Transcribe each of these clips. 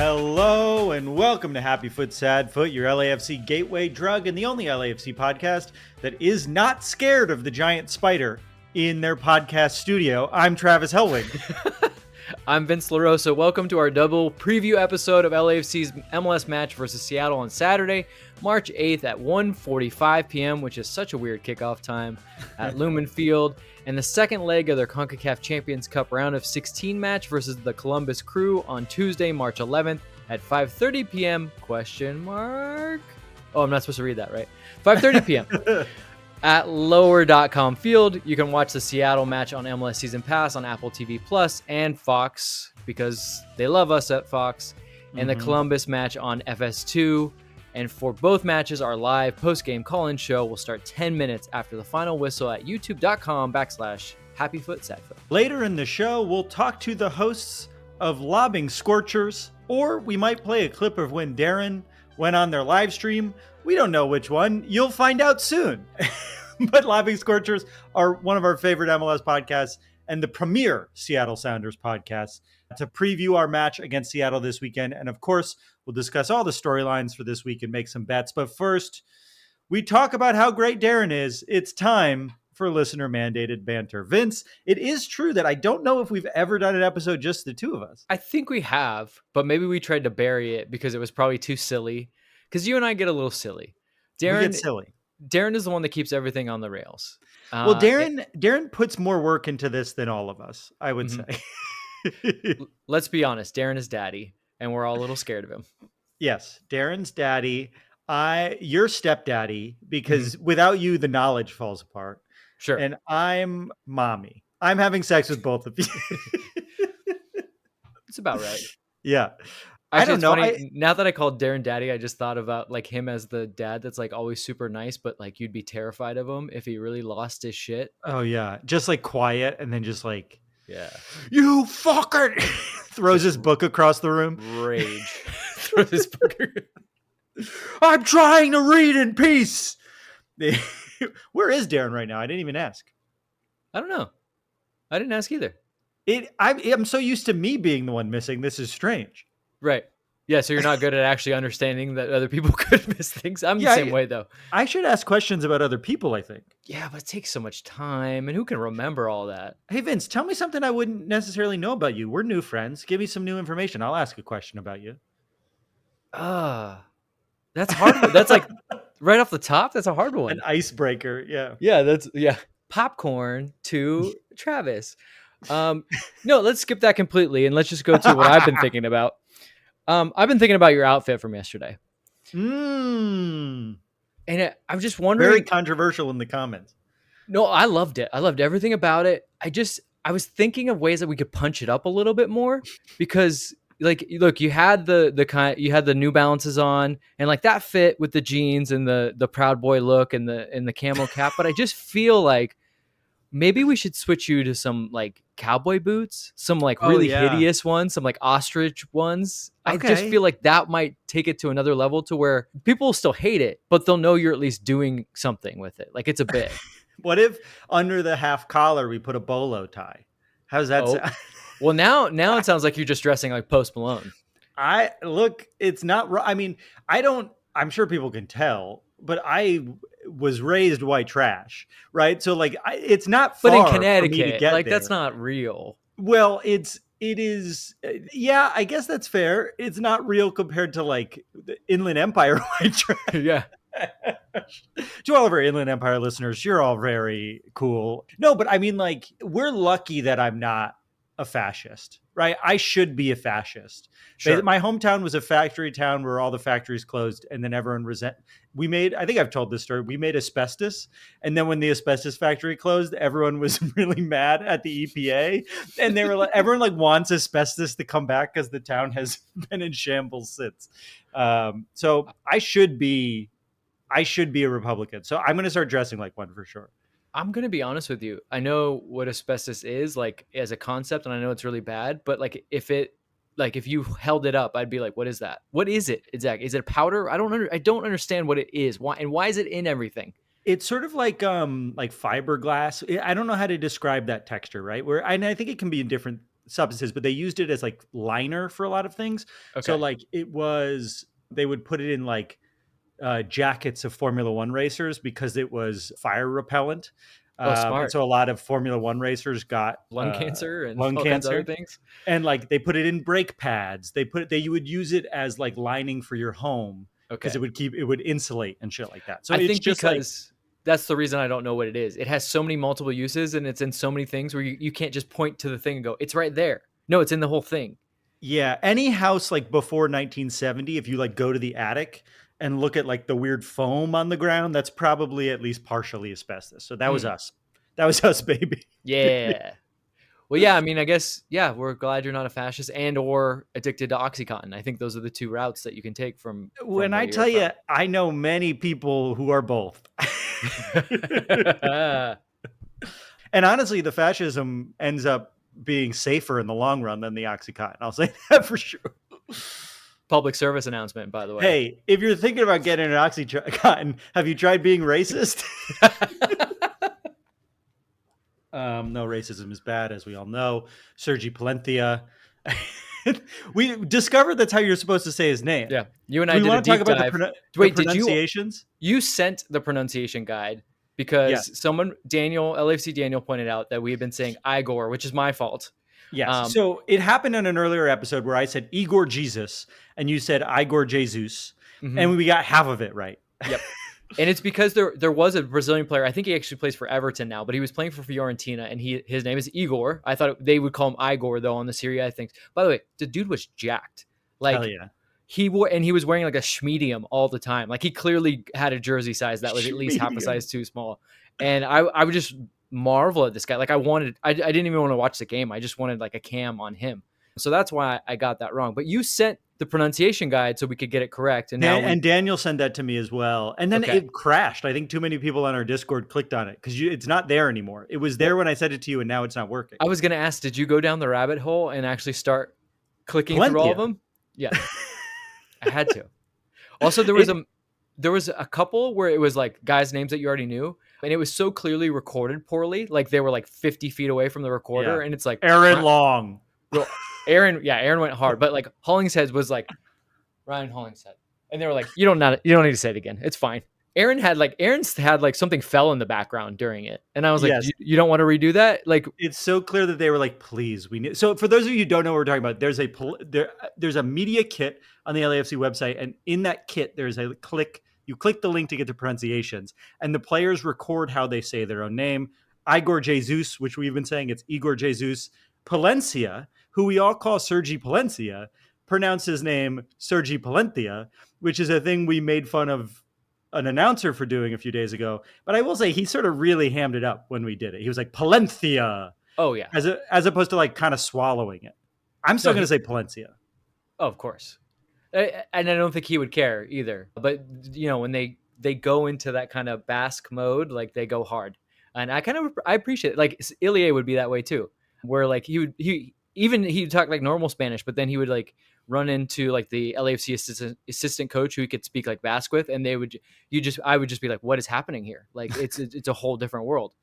Hello and welcome to Happy Foot, Sad Foot, your LAFC gateway drug and the only LAFC podcast that is not scared of the giant spider in their podcast studio. I'm Travis Helwig. I'm Vince LaRosa. Welcome to our double preview episode of LAFC's MLS match versus Seattle on Saturday, March 8th at 1:45 p.m., which is such a weird kickoff time at Lumen Field, and the second leg of their CONCACAF Champions Cup round of 16 match versus the Columbus Crew on Tuesday, March 11th at 5:30 p.m. Oh, I'm not supposed to read that, right? 5:30 p.m. At lower.com field. You can watch the Seattle match on MLS Season Pass on Apple TV Plus and Fox, because they love us at Fox, and the Columbus match on FS2. And for both matches, our live post-game call-in show will start 10 minutes after the final whistle at youtube.com/happyfootsadfoot. Later in the show, we'll talk to the hosts of Lobbing Scorchers, or we might play a clip of when Darren went on their live stream. We don't know which one. You'll find out soon. But Lobbing Scorchers are one of our favorite MLS podcasts and the premier Seattle Sounders podcast to preview our match against Seattle this weekend. And of course, we'll discuss all the storylines for this week and make some bets. But first, we talk about how great Darren is. It's time for listener mandated banter. Vince, it is true that I don't know if we've ever done an episode just the two of us. I think we have, but maybe we tried to bury it because it was probably too silly. Because you and I get a little silly. We get silly. Darren is the one that keeps everything on the rails. Well, Darren puts more work into this than all of us, I would say. Let's be honest. Darren is daddy, and we're all a little scared of him. Yes, Darren's daddy. Your stepdaddy, because without you, the knowledge falls apart. Sure. And I'm mommy. I'm having sex with both of you. It's about right. Yeah. Actually, I don't know. Funny. Now that I called Darren daddy, I just thought about like him as the dad that's like always super nice, but like you'd be terrified of him if he really lost his shit. Oh yeah, just like quiet and then just like, yeah, you fucker, throws his book across the room. Rage. Throws his book. I'm trying to read in peace. Where is Darren right now? I didn't even ask. I don't know. I didn't ask either. I'm so used to me being the one missing. This is strange. Right. Yeah, so you're not good at actually understanding that other people could miss things. I'm the same way, though. I should ask questions about other people, I think. Yeah, but it takes so much time, and who can remember all that? Hey, Vince, tell me something I wouldn't necessarily know about you. We're new friends. Give me some new information. I'll ask a question about you. That's hard. That's like right off the top. That's a hard one. An icebreaker, yeah. Yeah. Popcorn to Travis. No, let's skip that completely, and let's just go to what I've been thinking about. I've been thinking about your outfit from yesterday. And I'm just wondering. Very controversial in the comments. No, I loved it. I loved everything about it. I was thinking of ways that we could punch it up a little bit more because, like, look, you had you had the New Balances on, and like that fit with the jeans and the Proud Boy look and the camo cap. But I just feel like maybe we should switch you to some like cowboy boots, some like really hideous ones, some like ostrich ones. Okay. I just feel like that might take it to another level to where people will still hate it, but they'll know you're at least doing something with it. Like it's a bit. What if under the half collar we put a bolo tie? How's that sound? Well, now it sounds like you're just dressing like Post Malone. It's not. I mean, I'm sure people can tell, but I was raised white trash, right? So like, it's not far. But in Connecticut, for me to get like there. that's not real. Well, it is. Yeah, I guess that's fair. It's not real compared to like the Inland Empire white trash. Yeah. To all of our Inland Empire listeners, you're all very cool. No, but I mean, like, we're lucky that I'm not a fascist, right? I should be a fascist. Sure. My hometown was a factory town where all the factories closed, and then everyone I think I've told this story. We made asbestos, and then when the asbestos factory closed, everyone was really mad at the EPA, and they were like, everyone like wants asbestos to come back because the town has been in shambles since. So I should be a Republican. So I'm going to start dressing like one for sure. I'm going to be honest with you. I know what asbestos is like as a concept, and I know it's really bad, but like if you held it up, I'd be like, what is that? What is it exactly? Is it a powder? I don't understand what it is. Why is it in everything? It's sort of like fiberglass. I don't know how to describe that texture, right? And I think it can be in different substances, but they used it as like liner for a lot of things. So Okay. like they would put it in like jackets of Formula One racers because it was fire repellent. Oh, And smart. so a lot of Formula One racers got Lung cancer and lung all kinds of other cancer. things. And like they put it in brake pads. You would use it as like lining for your home because Okay. it would insulate and shit like that. So I it's think just like, because that's the reason I don't know what it is. It has so many multiple uses and it's in so many things where you can't just point to the thing and go, it's right there. No, it's in the whole thing. yeah, any house like before 1970, if you like go to the attic and look at like the weird foam on the ground, that's probably at least partially asbestos. So that was Mm. us. That was us, baby. Yeah. Well, yeah, I mean, I guess, yeah, we're glad you're not a fascist and or addicted to OxyContin. I think those are the two routes that you can take from When where I you're tell you, from. I know many people who are both. And honestly, the fascism ends up being safer in the long run than the Oxycontin. I'll say that for sure. Public service announcement, by the way. Hey, if you're thinking about getting an Oxycontin, have you tried being racist? No, racism is bad, as we all know. Sergi Palentia. We discovered that's how you're supposed to say his name. Yeah. You and Do I we did a want to talk deep about dive. the Wait, pronunciations? you sent the pronunciation guide because Yes. LAFC Daniel pointed out that we had been saying Igor, which is my fault. Yes. So it happened in an earlier episode where I said Igor Jesus and you said Igor Jesus, and we got half of it right. Yep. And it's because there was a Brazilian player. I think he actually plays for Everton now, but he was playing for Fiorentina, and his name is Igor. I thought they would call him Igor though on the Serie A things. By the way, the dude was jacked. Like Hell yeah. he was wearing like a schmedium all the time. Like he clearly had a jersey size that was at least half a size too small. And I would just marvel at this guy. Like I didn't even want to watch the game. I just wanted like a cam on him. So that's why I got that wrong. But you sent the pronunciation guide so we could get it correct. And now and Daniel sent that to me as well. And then Okay. it crashed. I think too many people on our Discord clicked on it because it's not there anymore. It was there when I sent it to you, and now it's not working. I was going to ask, did you go down the rabbit hole and actually start clicking through all of them? Yeah, I had to. Also, there was a couple where it was like guys' names that you already knew, and it was so clearly recorded poorly. Like they were like 50 feet away from the recorder, and it's like Aaron Long. Well, Aaron went hard, but like Hollingshead was like Ryan Hollingshead, and they were like, you don't need to say it again. It's fine. Aaron's had like something fell in the background during it, and I was like, Yes. you don't want to redo that? Like It's so clear that they were like, please, we need. So for those of you who don't know what we're talking about, there's a media kit on the LAFC website, and in that kit there's a click. You click the link to get the pronunciations, and the players record how they say their own name. Igor Jesus, which we've been saying, it's Igor Jesus. Palencia, who we all call Sergi Palencia, pronounced his name Sergi Palentia, which is a thing we made fun of an announcer for doing a few days ago. But I will say he sort of really hammed it up when we did it. He was like Palencia. Oh yeah. As opposed to like kind of swallowing it. I'm still going to say Palencia. Oh, of course. And I don't think he would care either. But you know, when they go into that kind of Basque mode, like they go hard. And I appreciate it. Like Ilie would be that way too, where like he'd talk like normal Spanish, but then he would like run into like the LAFC assistant coach who he could speak like Basque with, and I would just be like, what is happening here? Like it's a whole different world.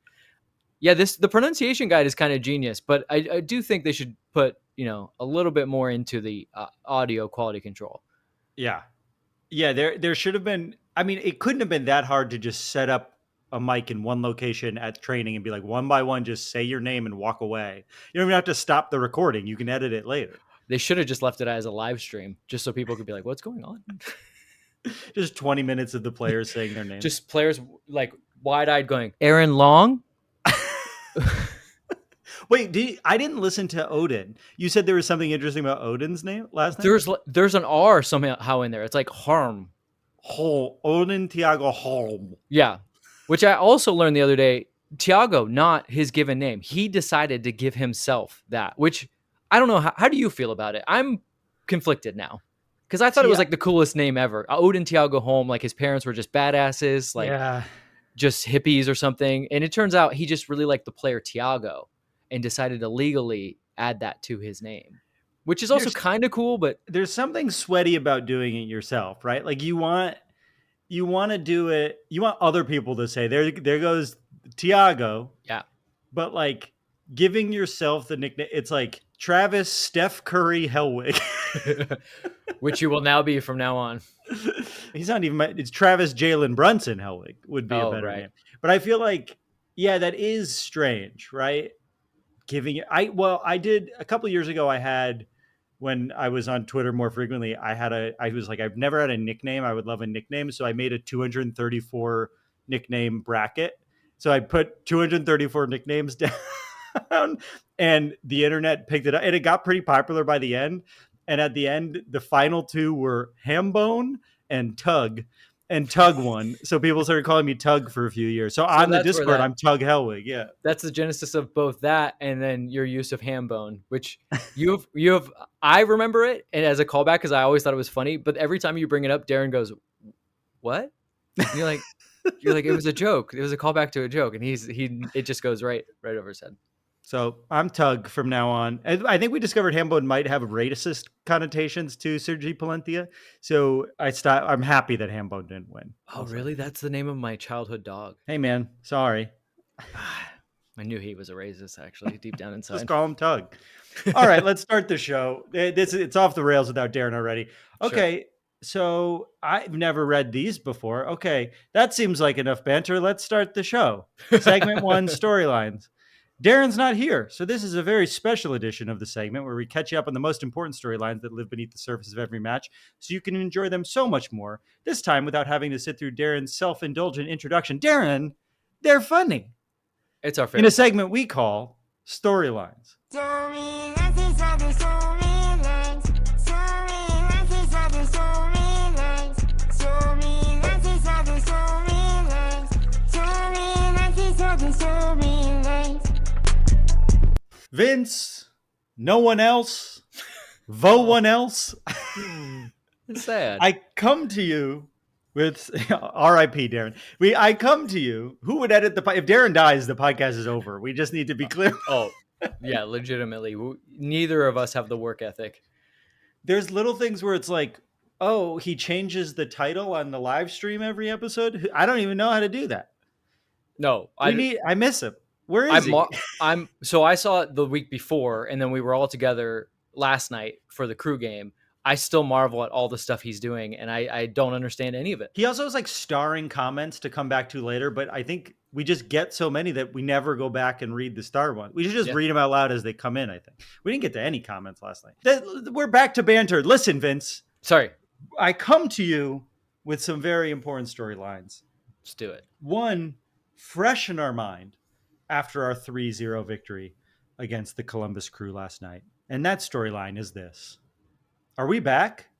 Yeah, the pronunciation guide is kind of genius, but I do think they should put a little bit more into the audio quality control. Yeah, there should have been. I mean, it couldn't have been that hard to just set up a mic in one location at training and be like, one by one, just say your name and walk away. You don't even have to stop the recording. You can edit it later. They should have just left it as a live stream, just so people could be like, what's going on? Just 20 minutes of the players saying their name. Just players like wide-eyed going, Aaron Long? Wait, I didn't listen to Odin. You said there was something interesting about Odin's name last night? There's an R somehow in there. It's like Harm. Odin Thiago Holm. Yeah. Which I also learned the other day, Thiago, not his given name. He decided to give himself that, which I don't know. How do you feel about it? I'm conflicted now because I thought it was like the coolest name ever. Odin Thiago Holm, like his parents were just badasses, like just hippies or something. And it turns out he just really liked the player Thiago and decided to legally add that to his name, which is also kind of cool. But there's something sweaty about doing it yourself, right? Like you want to do it. You want other people to say, there goes Thiago. Yeah. But like giving yourself the nickname, it's like Travis Steph Curry Hellwig. Which you will now be from now on. He's not even it's Travis Jalen Brunson Hellwig would be a better name. But I feel like, yeah, that is strange, right? I did a couple of years ago. I had, when I was on Twitter more frequently, I was like, I've never had a nickname. I would love a nickname. So I made a 234 nickname bracket. So I put 234 nicknames down and the internet picked it up and it got pretty popular by the end. And at the end, the final two were Hambone and Tug. And Tug won. So people started calling me Tug for a few years. So on the Discord, I'm Tug Hellwig. Yeah. That's the genesis of both that and then your use of Hambone, which you have, I remember it and as a callback because I always thought it was funny. But every time you bring it up, Darren goes, "What?" And you're like, it was a joke. It was a callback to a joke. And it just goes right over his head. So I'm Tug from now on. I think we discovered Hambone might have racist connotations to Sergi Palentia. So I'm happy that Hambone didn't win. Oh, really? That's the name of my childhood dog. Hey, man. Sorry. I knew he was a racist, actually, deep down inside. Just call him Tug. All right, let's start the show. It's off the rails without Darren already. Okay, sure. So I've never read these before. Okay, that seems like enough banter. Let's start the show. Segment 1, storylines. Darren's not here, so this is a very special edition of the segment where we catch you up on the most important storylines that live beneath the surface of every match so you can enjoy them so much more, this time without having to sit through Darren's self-indulgent introduction. Darren, they're funny. It's our favorite. In a segment we call Storylines. Vince, no one else, one else. It's sad. I come to you with R.I.P. Darren. I come to you. Who would edit if Darren dies, the podcast is over. We just need to be clear. Oh, yeah, legitimately. Neither of us have the work ethic. There's little things where it's like, oh, he changes the title on the live stream every episode. I don't even know how to do that. No, I miss him. Where is he? So I saw it the week before, and then we were all together last night for the crew game. I still marvel at all the stuff he's doing, and I don't understand any of it. He also has like starring comments to come back to later, but I think we just get so many that we never go back and read the star one. We should just read them out loud as they come in, I think. We didn't get to any comments last night. We're back to banter. Listen, Vince. Sorry. I come to you with some very important storylines. Let's do it. One, fresh in our mind after our 3-0 victory against the Columbus Crew last night. And that storyline is this. Are we back?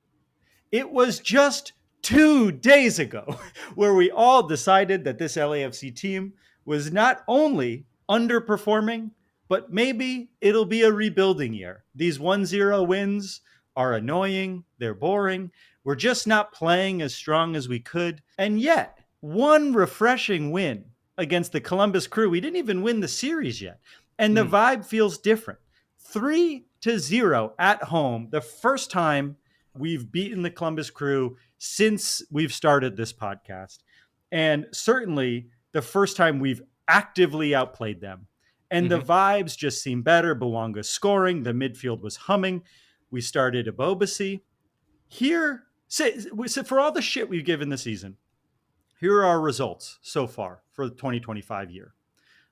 It was just 2 days ago where we all decided that this LAFC team was not only underperforming, but maybe it'll be a rebuilding year. These 1-0 wins are annoying. They're boring. We're just not playing as strong as we could. And yet, one refreshing win against the Columbus Crew. We didn't even win the series yet. And the vibe feels different. 3-0 at home. The first time we've beaten the Columbus Crew since we've started this podcast. And certainly the first time we've actively outplayed them. And the vibes just seem better. Bouanga's scoring. The midfield was humming. We started Abobasi. Here, so for all the shit we've given the season, here are our results so far for the 2025 year.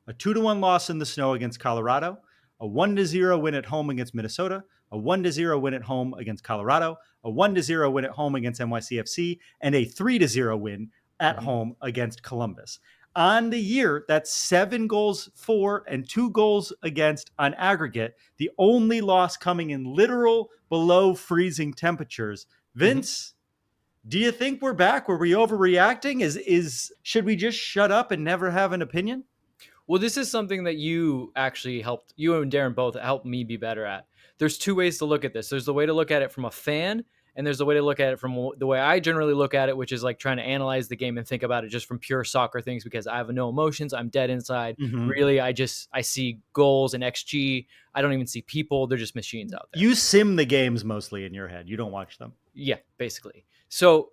A 2-1 loss in the snow against Colorado, a 1-0 win at home against Minnesota, a 1-0 win at home against Colorado, a 1-0 win at home against NYCFC, and a 3-0 win at home against Columbus. On the year, that's 7 goals for and 2 goals against on aggregate, the only loss coming in literal below freezing temperatures. Vince, do you think we're back? Were we overreacting? Should we just shut up and never have an opinion? Well, this is something that you and Darren both helped me be better at. There's 2 ways to look at this. There's the way to look at it from a fan, and there's the way to look at it from the way I generally look at it, which is like trying to analyze the game and think about it just from pure soccer things because I have no emotions. I'm dead inside. Really, I see goals and XG. I don't even see people. They're just machines out there. You sim the games mostly in your head. You don't watch them. Yeah, basically. So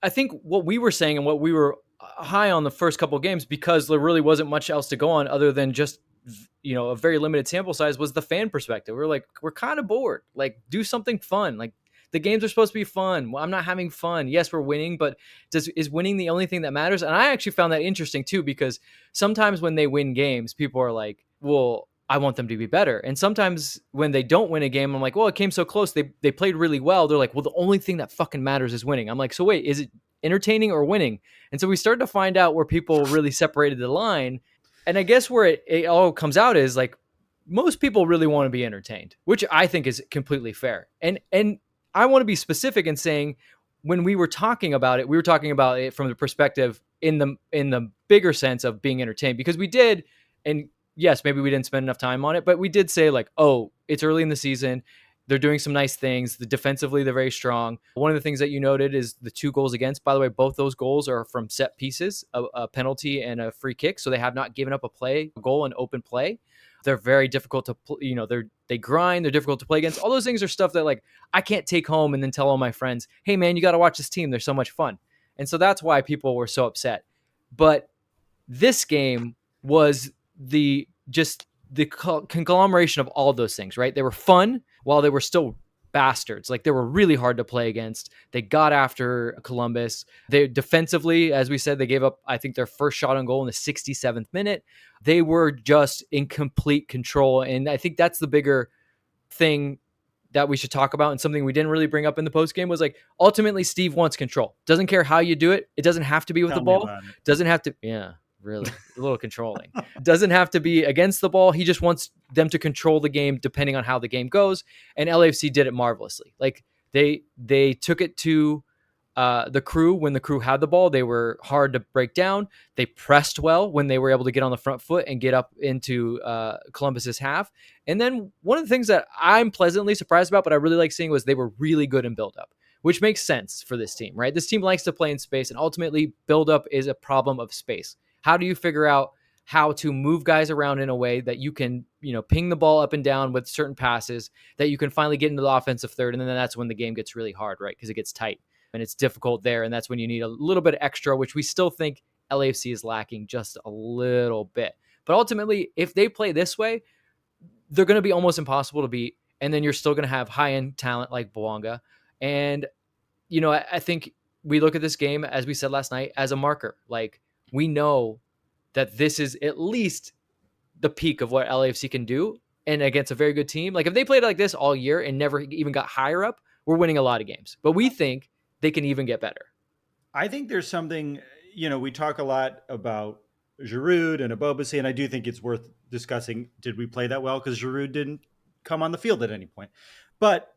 I think what we were saying and what we were high on the first couple of games, because there really wasn't much else to go on other than just a very limited sample size, was the fan perspective. We're like, we're kind of bored. Like, do something fun. Like, the games are supposed to be fun. Well, I'm not having fun. Yes, we're winning, but is winning the only thing that matters? And I actually found that interesting too, because sometimes when they win games, people are like, well, I want them to be better. And sometimes when they don't win a game, I'm like, well, it came so close. They played really well. They're like, well, the only thing that fucking matters is winning. I'm like, so wait, is it entertaining or winning? And so we started to find out where people really separated the line. And I guess where it all comes out is like, most people really want to be entertained, which I think is completely fair. And I want to be specific in saying, when we were talking about it, we were talking about it from the perspective in the bigger sense of being entertained, because we did. And yes, maybe we didn't spend enough time on it, but we did say like, oh, it's early in the season. They're doing some nice things. Defensively, they're very strong. One of the things that you noted is the 2 goals against. By the way, both those goals are from set pieces, a penalty and a free kick. So they have not given up a goal in open play. They're very difficult to, they grind. They're difficult to play against. All those things are stuff that like I can't take home and then tell all my friends, hey man, you got to watch this team. They're so much fun. And so that's why people were so upset. But this game was the conglomeration of all of those things, right? They were fun while they were still bastards. Like, they were really hard to play against. They got after Columbus. They defensively, as we said, they gave up, I think, their first shot on goal in the 67th minute. They were just in complete control. And I think that's the bigger thing that we should talk about, and something we didn't really bring up in the post game was like, ultimately Steve wants control. Doesn't care how you do it. It doesn't have to be with the ball. Doesn't have to. Yeah, really. A little controlling. Doesn't have to be against the ball. He just wants them to control the game depending on how the game goes. And LAFC did it marvelously. Like, they took it to the Crew. When the Crew had the ball, they were hard to break down. They pressed well when they were able to get on the front foot and get up into Columbus's half. And then one of the things that I'm pleasantly surprised about, but I really like seeing, was they were really good in build-up, which makes sense for this team, right? This team likes to play in space, and ultimately build-up is a problem of space. How do you figure out how to move guys around in a way that you can, ping the ball up and down with certain passes, that you can finally get into the offensive third, and then that's when the game gets really hard, right? Because it gets tight and it's difficult there, and that's when you need a little bit extra, which we still think LAFC is lacking just a little bit. But ultimately, if they play this way, they're going to be almost impossible to beat, and then you're still going to have high-end talent like Bouanga. And, I think we look at this game, as we said last night, as a marker. Like, we know that this is at least the peak of what LAFC can do, and against a very good team. Like, if they played like this all year and never even got higher up, we're winning a lot of games. But we think they can even get better. I think there's something, we talk a lot about Giroud and Abobasi, and I do think it's worth discussing, did we play that well? Because Giroud didn't come on the field at any point. But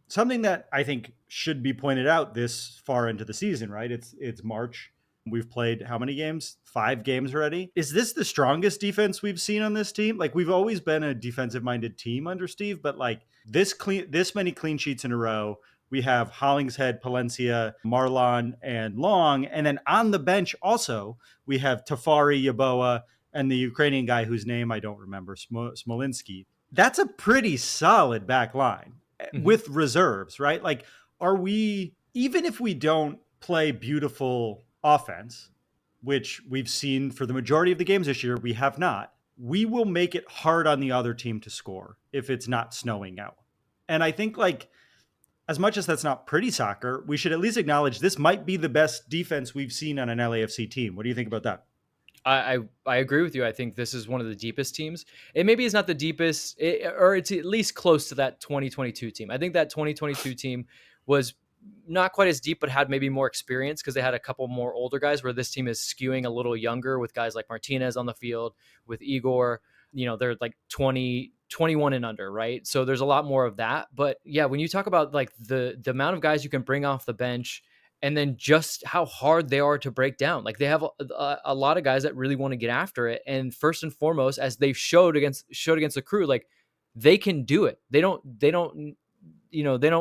something that I think should be pointed out this far into the season, right? It's March. We've played how many games? 5 games already. Is this the strongest defense we've seen on this team? Like, we've always been a defensive-minded team under Steve, but like this many clean sheets in a row. We have Hollingshead, Palencia, Marlon, and Long. And then on the bench also, we have Tafari, Yaboa, and the Ukrainian guy whose name I don't remember, Smolinski. That's a pretty solid back line with reserves, right? Like, are we, even if we don't play beautiful offense, which we've seen for the majority of the games this year, we have not, we will make it hard on the other team to score if it's not snowing out. And I think, like, as much as that's not pretty soccer, we should at least acknowledge this might be the best defense we've seen on an LAFC team. What do you think about that? I agree with you. I think this is one of the deepest teams. It maybe is not the deepest, or it's at least close to that 2022 team. I think that 2022 team was not quite as deep, but had maybe more experience because they had a couple more older guys, where this team is skewing a little younger with guys like Martinez on the field, with Igor. They're like 21 and under, right? So there's a lot more of that. But yeah, when you talk about like the amount of guys you can bring off the bench, and then just how hard they are to break down, like they have a lot of guys that really want to get after it. And first and foremost, as they showed against the Crew, like they can do it. They don't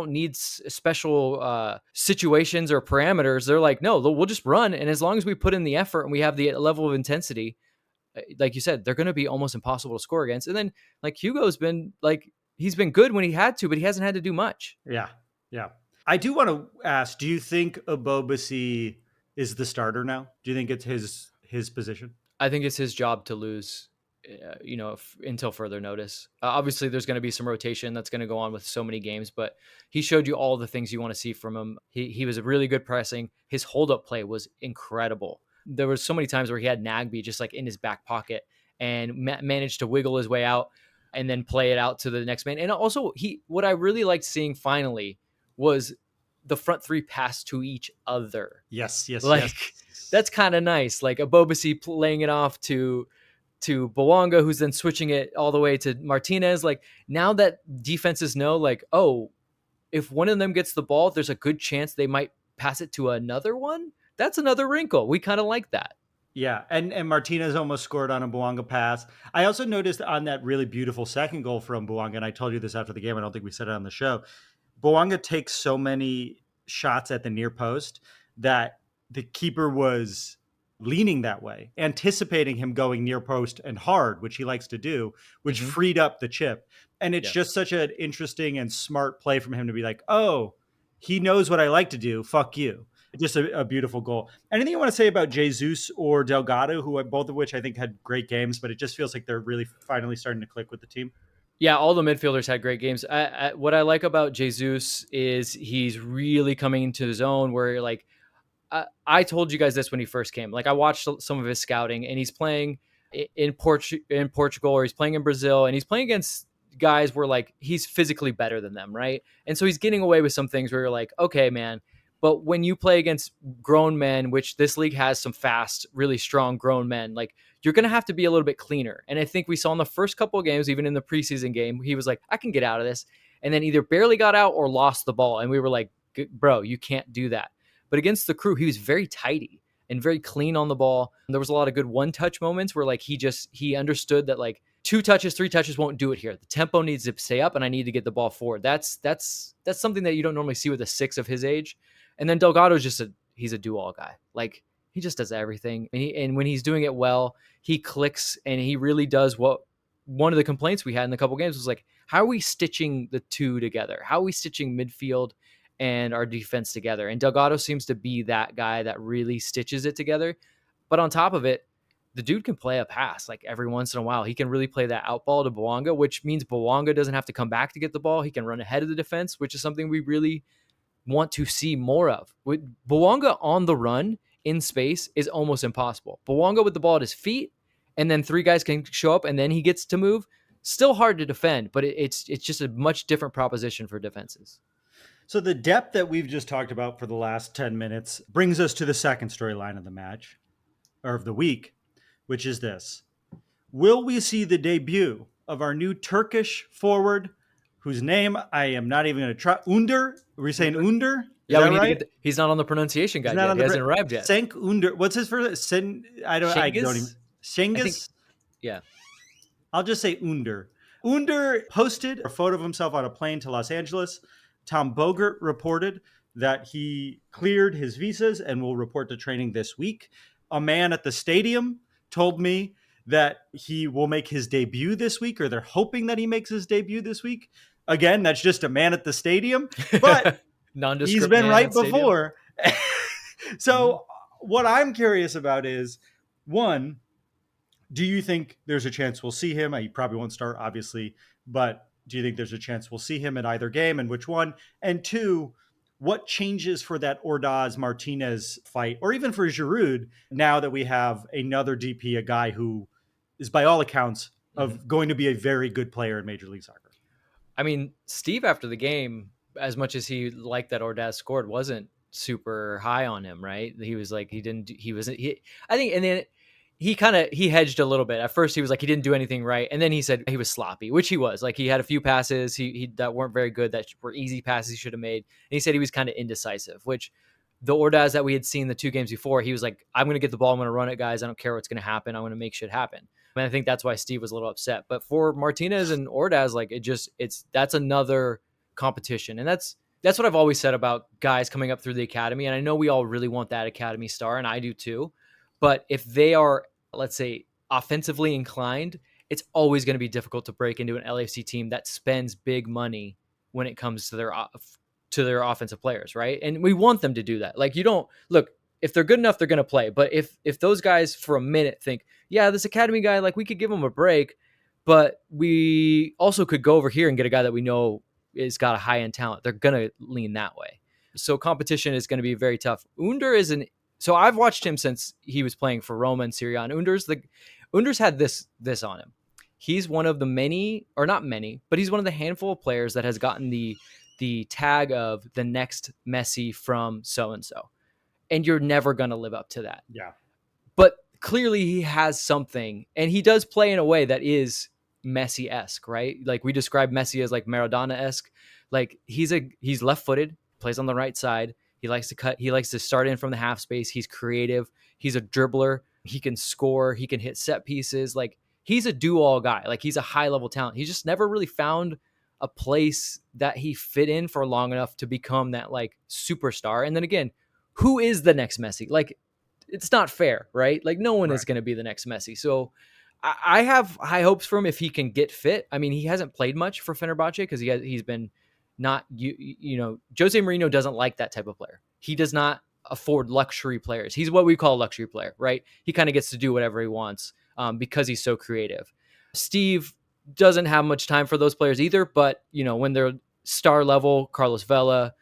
need special situations or parameters. They're like, no, we'll just run. And as long as we put in the effort and we have the level of intensity, like you said, they're going to be almost impossible to score against. And then like Hugo's been like, he's been good when he had to, but he hasn't had to do much. Yeah. I do want to ask, do you think Abobasi is the starter now? Do you think it's his position? I think it's his job to lose. until further notice. Obviously, there's going to be some rotation that's going to go on with so many games, but he showed you all the things you want to see from him. He was a really good pressing. His hold up play was incredible. There was so many times where he had Nagby just like in his back pocket and managed to wiggle his way out and then play it out to the next man. And also, what I really liked seeing finally was the front three pass to each other. Yes. That's kind of nice. Like Abobasi laying it off to Bawanga, who's then switching it all the way to Martinez. Like now that defenses know, like, oh, if one of them gets the ball, there's a good chance they might pass it to another one. That's another wrinkle. We kind of like that. Yeah, and Martinez almost scored on a Bouanga pass. I also noticed on that really beautiful second goal from Bouanga, and I told you this after the game, I don't think we said it on the show, Bouanga takes so many shots at the near post that the keeper was leaning that way, anticipating him going near post and hard, which he likes to do, which freed up the chip. And it's just such an interesting and smart play from him to be like, oh, he knows what I like to do. Fuck you. Just a beautiful goal. Anything you want to say about Jesus or Delgado, who both of which I think had great games, but it just feels like they're really finally starting to click with the team? Yeah, all the midfielders had great games. What I like about Jesus is he's really coming into his own where like, I told you guys this when he first came. Like I watched some of his scouting and he's playing in Portugal or he's playing in Brazil and he's playing against guys where like he's physically better than them. Right. And so he's getting away with some things where you're like, okay, man. But when you play against grown men, which this league has some fast, really strong grown men, like you're going to have to be a little bit cleaner. And I think we saw in the first couple of games, even in the preseason game, he was like, I can get out of this. And then either barely got out or lost the ball. And we were like, bro, you can't do that. But against the Crew, he was very tidy and very clean on the ball. And there was a lot of good one-touch moments where like he understood that like 2 touches, 3 touches won't do it here. The tempo needs to stay up and I need to get the ball forward. That's something that you don't normally see with a 6 of his age. And then Delgado's he's a do-all guy. Like he just does everything. And when he's doing it well, he clicks and he really does what one of the complaints we had in a couple games was like, how are we stitching the two together? How are we stitching midfield and our defense together? And Delgado seems to be that guy that really stitches it together. But on top of it, the dude can play a pass like every once in a while. He can really play that out ball to Bouanga, which means Bouanga doesn't have to come back to get the ball. He can run ahead of the defense, which is something we really want to see more of. With Bouanga on the run in space is almost impossible. Bouanga with the ball at his feet, and then 3 guys can show up, and then he gets to move. Still hard to defend, but it's just a much different proposition for defenses. So the depth that we've just talked about for the last 10 minutes brings us to the second storyline of the match, or of the week, which is this. Will we see the debut of our new Turkish forward, whose name I am not even going to try? Under? Are we saying Under? Yeah, we need to get he's not on the pronunciation guide yet. He hasn't arrived yet. Cenk Under. What's his first? I don't even. Cengiz? Yeah. I'll just say Under. Under posted a photo of himself on a plane to Los Angeles. Tom Bogert reported that he cleared his visas and will report to training this week. A man at the stadium told me that he will make his debut this week, or they're hoping that he makes his debut this week. Again, that's just a man at the stadium, but he's been right before. So what I'm curious about is, one, do you think there's a chance we'll see him? He probably won't start, obviously, but do you think there's a chance we'll see him in either game, and which one? And two, what changes for that Ordaz-Martinez fight, or even for Giroud, now that we have another DP, a guy who is, by all accounts, of going to be a very good player in Major League Soccer? I mean, Steve, after the game, as much as he liked that Ordaz scored, wasn't super high on him, right? He was like, I think, and then he hedged a little bit. At first he was like, he didn't do anything right. And then he said he was sloppy, which he was. Like he had a few passes that weren't very good, that were easy passes he should have made. And he said he was kind of indecisive, which the Ordaz that we had seen the 2 games before, he was like, I'm going to get the ball. I'm going to run it, guys. I don't care what's going to happen. I'm going to make shit happen. And I think that's why Steve was a little upset. But for Martinez and Ordaz, like that's another competition. And that's what I've always said about guys coming up through the academy. And I know we all really want that academy star, and I do too. But if they are, let's say, offensively inclined, it's always going to be difficult to break into an LAFC team that spends big money when it comes to their offensive players, right? And we want them to do that. Like, you don't look, if they're good enough, they're going to play. But if those guys for a minute think, yeah, this academy guy, like we could give him a break, but we also could go over here and get a guy that we know is got a high end talent. They're going to lean that way. So competition is going to be very tough. So I've watched him since he was playing for Roma and Serie A. And Under's had this on him. He's one of the many, or not many, but he's one of the handful of players that has gotten the tag of the next Messi from so-and-so. And you're never going to live up to that. Yeah. But clearly he has something, and he does play in a way that is Messi-esque, right? Like we describe Messi as like Maradona-esque. Like he's left-footed, plays on the right side. He likes to cut. He likes to start in from the half space. He's creative. He's a dribbler. He can score. He can hit set pieces. Like he's a do-all guy. Like he's a high-level talent. He just never really found a place that he fit in for long enough to become that like superstar. And then again, who is the next Messi? Like it's not fair, right? Like no one is going to be the next Messi. So I have high hopes for him if he can get fit. I mean, he hasn't played much for Fenerbahce because he's been not, Jose Mourinho doesn't like that type of player. He does not afford luxury players. He's what we call a luxury player, right? He kind of gets to do whatever he wants because he's so creative. Steve doesn't have much time for those players either, but when they're star level, Carlos Vela,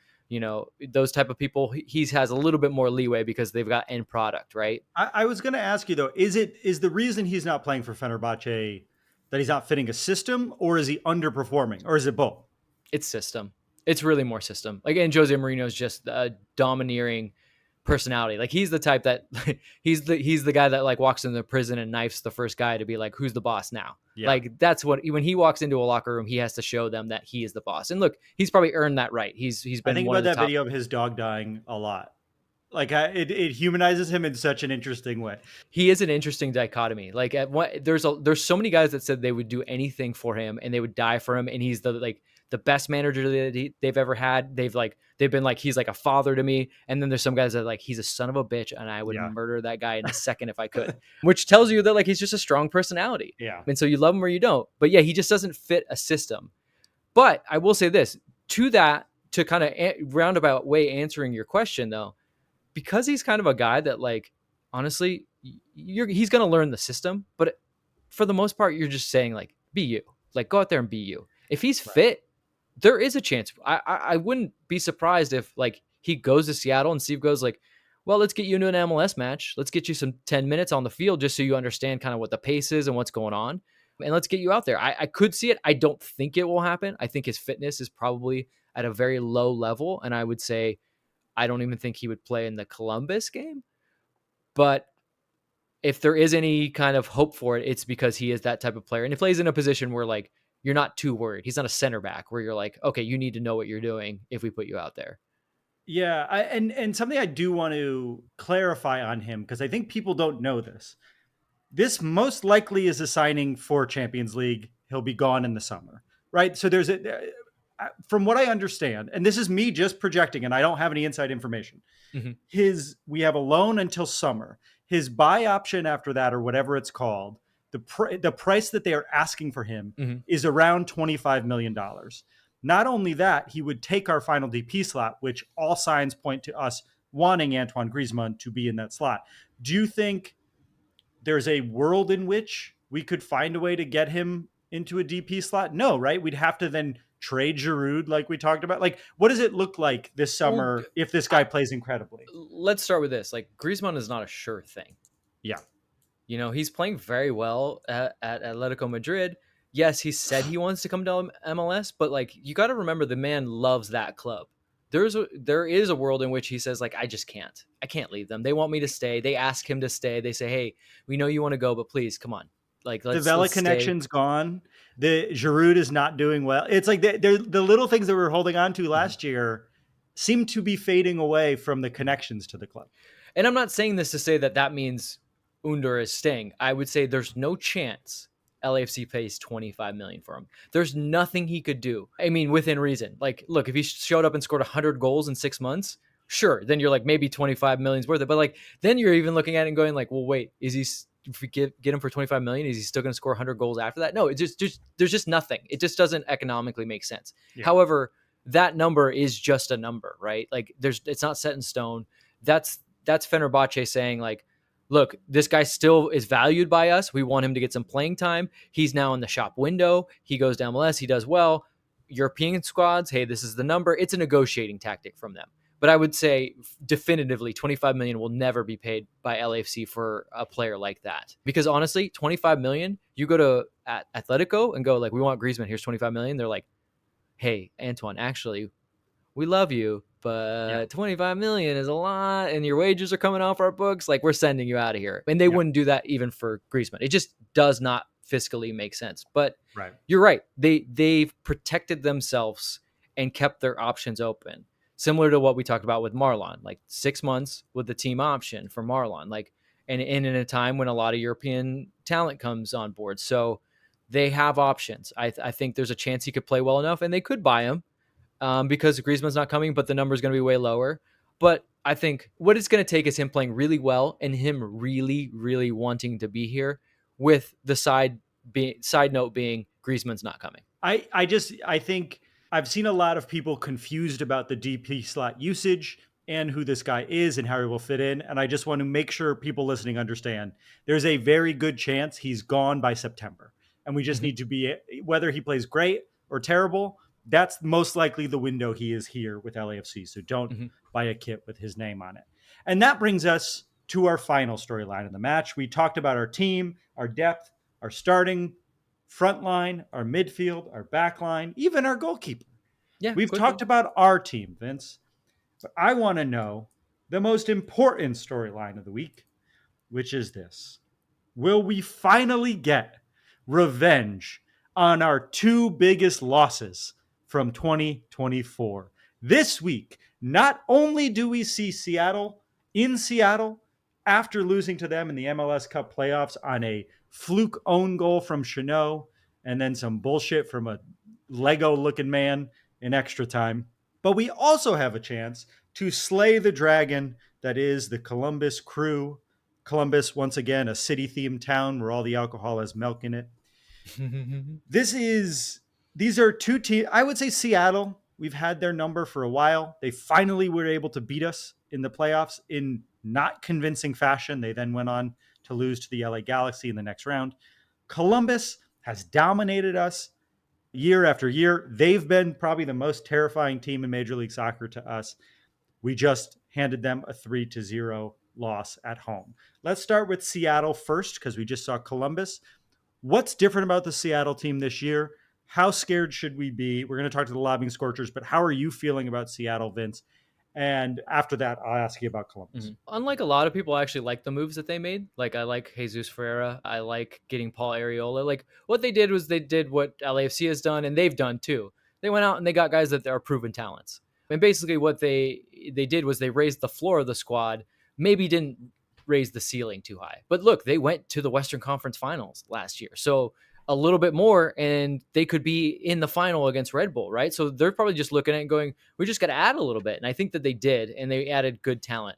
those type of people, he has a little bit more leeway because they've got end product, right? I was going to ask you though, is the reason he's not playing for Fenerbahce that he's not fitting a system, or is he underperforming, or is it both? It's system. It's really more system. Like, and Jose Mourinho is just a domineering personality. Like he's the type that he's the guy that like walks into the prison and knifes the first guy to be like, who's the boss now? Yeah. Like that's what, when he walks into a locker room, he has to show them that he is the boss. And look, he's probably earned that right. He's been. I think about that video of his dog dying a lot. Like it humanizes him in such an interesting way. He is an interesting dichotomy. Like there's so many guys that said they would do anything for him and they would die for him. And he's the best manager that they've ever had. They've been like, he's like a father to me. And then there's some guys that like, he's a son of a bitch and I would murder that guy in a second if I could, which tells you that like, he's just a strong personality. Yeah. And so you love him or you don't, but yeah, he just doesn't fit a system. But I will say this to kind of roundabout way answering your question though, because he's kind of a guy that like, honestly, he's going to learn the system, but for the most part, you're just saying like, be you, like go out there and be you. If he's fit, there is a chance. I wouldn't be surprised if like he goes to Seattle and Steve goes like, well, let's get you into an MLS match. Let's get you some 10 minutes on the field just so you understand kind of what the pace is and what's going on. And let's get you out there. I could see it. I don't think it will happen. I think his fitness is probably at a very low level. And I would say, I don't even think he would play in the Columbus game. But if there is any kind of hope for it, it's because he is that type of player. And he plays in a position where like, you're not too worried. He's not a center back where you're like, okay, you need to know what you're doing if we put you out there. Yeah. And something I do want to clarify on him, because I think people don't know this. This most likely is a signing for Champions League. He'll be gone in the summer, right? So there's from what I understand, and this is me just projecting and I don't have any inside information. Mm-hmm. We have a loan until summer. His buy option after that, or whatever it's called, the price that they are asking for him is around $25 million. Not only that, he would take our final DP slot, which all signs point to us wanting Antoine Griezmann to be in that slot. Do you think there's a world in which we could find a way to get him into a DP slot? No, right? We'd have to then trade Giroud like we talked about. Like, what does it look like this summer if this guy plays incredibly? Let's start with this. Like, Griezmann is not a sure thing. Yeah. He's playing very well at Atletico Madrid. Yes, he said he wants to come to MLS, but like, you got to remember the man loves that club. There is a world in which he says like, I can't leave them. They want me to stay. They ask him to stay. They say, hey, we know you want to go, but please come on. Like, the Vela connection's gone. The Giroud is not doing well. It's like the little things that we were holding on to last year seem to be fading away from the connections to the club. And I'm not saying this to say that means Under is staying. I would say there's no chance LAFC pays $25 million for him. There's nothing he could do. I mean, within reason. Like, look, if he showed up and scored 100 goals in 6 months, sure, then you're like, maybe $25 million's worth it. But like, then you're even looking at it and going like, well, wait, is he? If we get him for $25 million, is he still going to score 100 goals after that? No, it's just there's just nothing. It just doesn't economically make sense. Yeah. However, that number is just a number, right? Like, it's not set in stone. That's that's Fenerbahce saying like, look, this guy still is valued by us. We want him to get some playing time. He's now in the shop window. He goes to MLS. He does well. European squads, hey, this is the number. It's a negotiating tactic from them. But I would say definitively 25 million will never be paid by LAFC for a player like that. Because honestly, 25 million, you go to Atletico and go like, we want Griezmann, here's 25 million. They're like, hey, Antoine, actually, we love you, but 25 million is a lot and your wages are coming off our books. Like, we're sending you out of here. And they wouldn't do that even for Griezmann. It just does not fiscally make sense. But you're right. They've protected themselves and kept their options open. Similar to what we talked about with Marlon, like 6 months with the team option for Marlon, like, and in a time when a lot of European talent comes on board. So they have options. I think there's a chance he could play well enough and they could buy him because Griezmann's not coming, but the number is going to be way lower. But I think what it's going to take is him playing really well and him really, really wanting to be here, with the side note being Griezmann's not coming. I think I've seen a lot of people confused about the DP slot usage and who this guy is and how he will fit in. And I just want to make sure people listening understand there's a very good chance he's gone by September. And we just need to be, whether he plays great or terrible, that's most likely the window he is here with LAFC. So don't buy a kit with his name on it. And that brings us to our final storyline of the match. We talked about our team, our depth, our starting front line, our midfield, our back line, even our goalkeeper. Yeah, we've talked about our team, Vince. But I want to know the most important storyline of the week, which is this. Will we finally get revenge on our two biggest losses from 2024? This week, not only do we see Seattle in Seattle after losing to them in the MLS Cup playoffs on a fluke own goal from Chanot and then some bullshit from a Lego-looking man in extra time, but we also have a chance to slay the dragon that is the Columbus Crew. Columbus, once again, a city-themed town where all the alcohol has milk in it. These are two teams. I would say Seattle, we've had their number for a while. They finally were able to beat us in the playoffs in not convincing fashion. They then went on to lose to the LA Galaxy in the next round. Columbus has dominated us year after year. They've been probably the most terrifying team in Major League Soccer to us. We just handed them a 3-0 loss at home. Let's start with Seattle first, because we just saw Columbus. What's different about the Seattle team this year? How scared should we be? We're going to talk to the Lobbing Scorchers, but how are you feeling about Seattle, Vince? And after that, I'll ask you about Columbus. Unlike a lot of people, I actually like the moves that they made. Like, I like Jesus Ferreira. I like getting Paul Arriola. Like, what they did was they did what LAFC has done, and they've done too. They went out and they got guys that are proven talents. And basically what they did was they raised the floor of the squad, maybe didn't raise the ceiling too high. But look, they went to the Western Conference Finals last year. So a little bit more and they could be in the final against Red Bull, right? So they're probably just looking at it and going, we just got to add a little bit. And I think that they did, and they added good talent.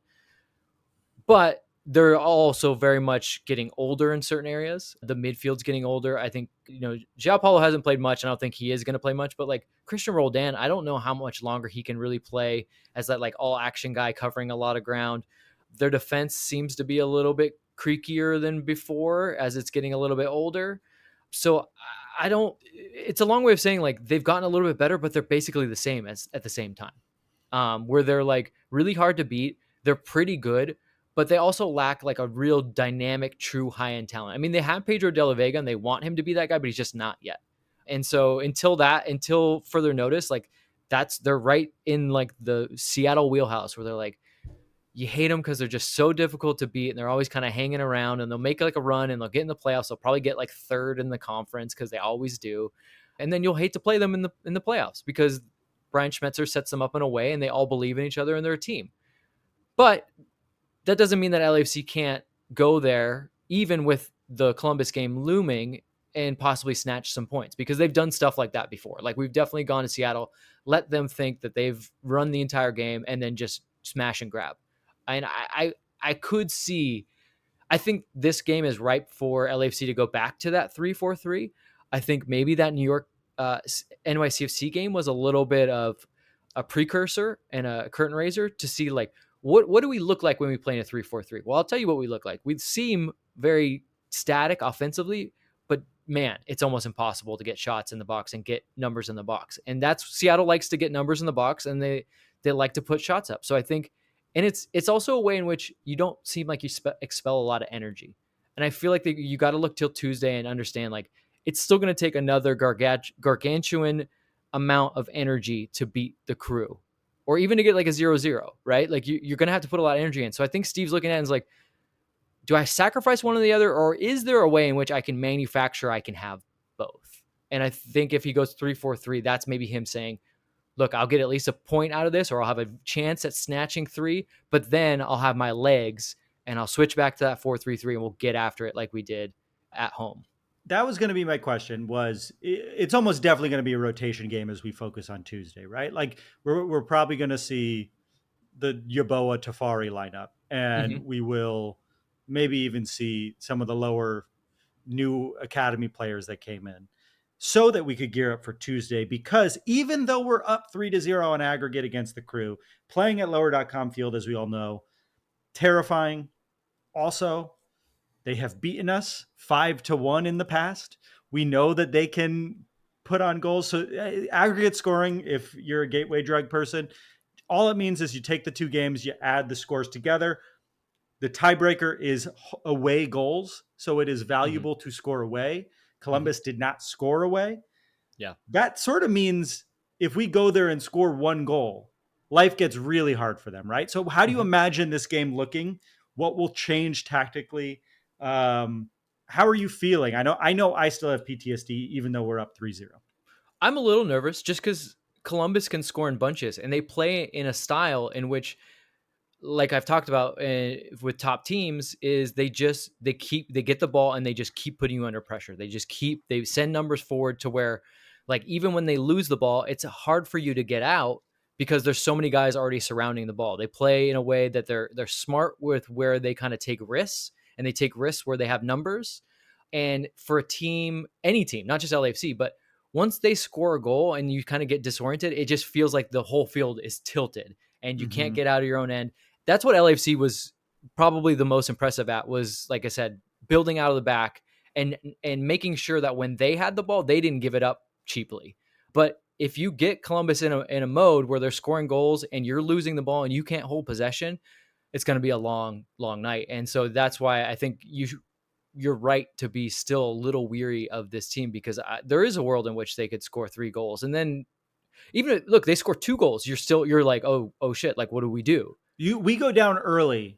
But they're also very much getting older in certain areas. The midfield's getting older. I think, João Paulo hasn't played much. I don't think he is going to play much, but like Christian Roldan, I don't know how much longer he can really play as that like all action guy covering a lot of ground. Their defense seems to be a little bit creakier than before as it's getting a little bit older. So it's a long way of saying like they've gotten a little bit better, but they're basically the same as at the same time, where they're like really hard to beat. They're pretty good, but they also lack like a real dynamic, true high-end talent. I mean, they have Pedro de la Vega and they want him to be that guy, but he's just not yet. And so until further notice, like they're right in like the Seattle wheelhouse where they're like, you hate them because they're just so difficult to beat and they're always kind of hanging around, and they'll make like a run and they'll get in the playoffs. They'll probably get like third in the conference because they always do. And then you'll hate to play them in the playoffs because Brian Schmetzer sets them up in a way and they all believe in each other and they're a team. But that doesn't mean that LAFC can't go there, even with the Columbus game looming, and possibly snatch some points, because they've done stuff like that before. Like, we've definitely gone to Seattle, let them think that they've run the entire game and then just smash and grab. And I could see, I think this game is ripe for LAFC to go back to that 3-4-3. I think maybe that New York NYCFC game was a little bit of a precursor and a curtain raiser to see like what do we look like when we play in a 3-4-3? Well, I'll tell you what we look like. We seem very static offensively, but man, it's almost impossible to get shots in the box and get numbers in the box. And that's Seattle likes to get numbers in the box, and they like to put shots up. So I think, and it's also a way in which you don't seem like you expel a lot of energy. And I feel like you got to look till Tuesday and understand, like, it's still going to take another gargantuan amount of energy to beat the Crew, or even to get like a 0-0, right? Like you're going to have to put a lot of energy in. So I think Steve's looking at it and is like, do I sacrifice one or the other, or is there a way in which I can have both? And I think if he goes 3-4-3, that's maybe him saying, look, I'll get at least a point out of this, or I'll have a chance at snatching 3, but then I'll have my legs and I'll switch back to that 4-3-3 and we'll get after it like we did at home. That was going to be my question. It's almost definitely going to be a rotation game as we focus on Tuesday, right? Like we're probably going to see the Yeboah Tafari lineup, and we will maybe even see some of the lower new academy players that came in, so that we could gear up for Tuesday. Because even though we're up 3-0 on aggregate against the Crew, playing at lower.com field, as we all know, terrifying. Also, they have beaten us 5-1 in the past. We know that they can put on goals. So aggregate scoring, if you're a gateway drug person, all it means is you take the two games, you add the scores together. The tiebreaker is away goals, so it is valuable to score away. Columbus did not score away. Yeah. That sort of means if we go there and score one goal, life gets really hard for them, right? So how do you imagine this game looking? What will change tactically? How are you feeling? I know I still have PTSD, even though we're up 3-0. I'm a little nervous just because Columbus can score in bunches, and they play in a style in which, like I've talked about with top teams, is they get the ball and they just keep putting you under pressure. They send numbers forward to where, like, even when they lose the ball, it's hard for you to get out because there's so many guys already surrounding the ball. They play in a way that they're smart with where they kind of take risks, and they take risks where they have numbers. And for a team, any team, not just LAFC, but once they score a goal and you kind of get disoriented, it just feels like the whole field is tilted and you can't get out of your own end. That's what LAFC was probably the most impressive at, was, like I said, building out of the back and making sure that when they had the ball, they didn't give it up cheaply. But if you get Columbus in a mode where they're scoring goals and you're losing the ball and you can't hold possession, it's going to be a long, long night. And so that's why I think you're right to be still a little weary of this team, because there is a world in which they could score 3 goals. And then even look, they score 2 goals. You're like, oh shit. Like, what do we do? We go down early.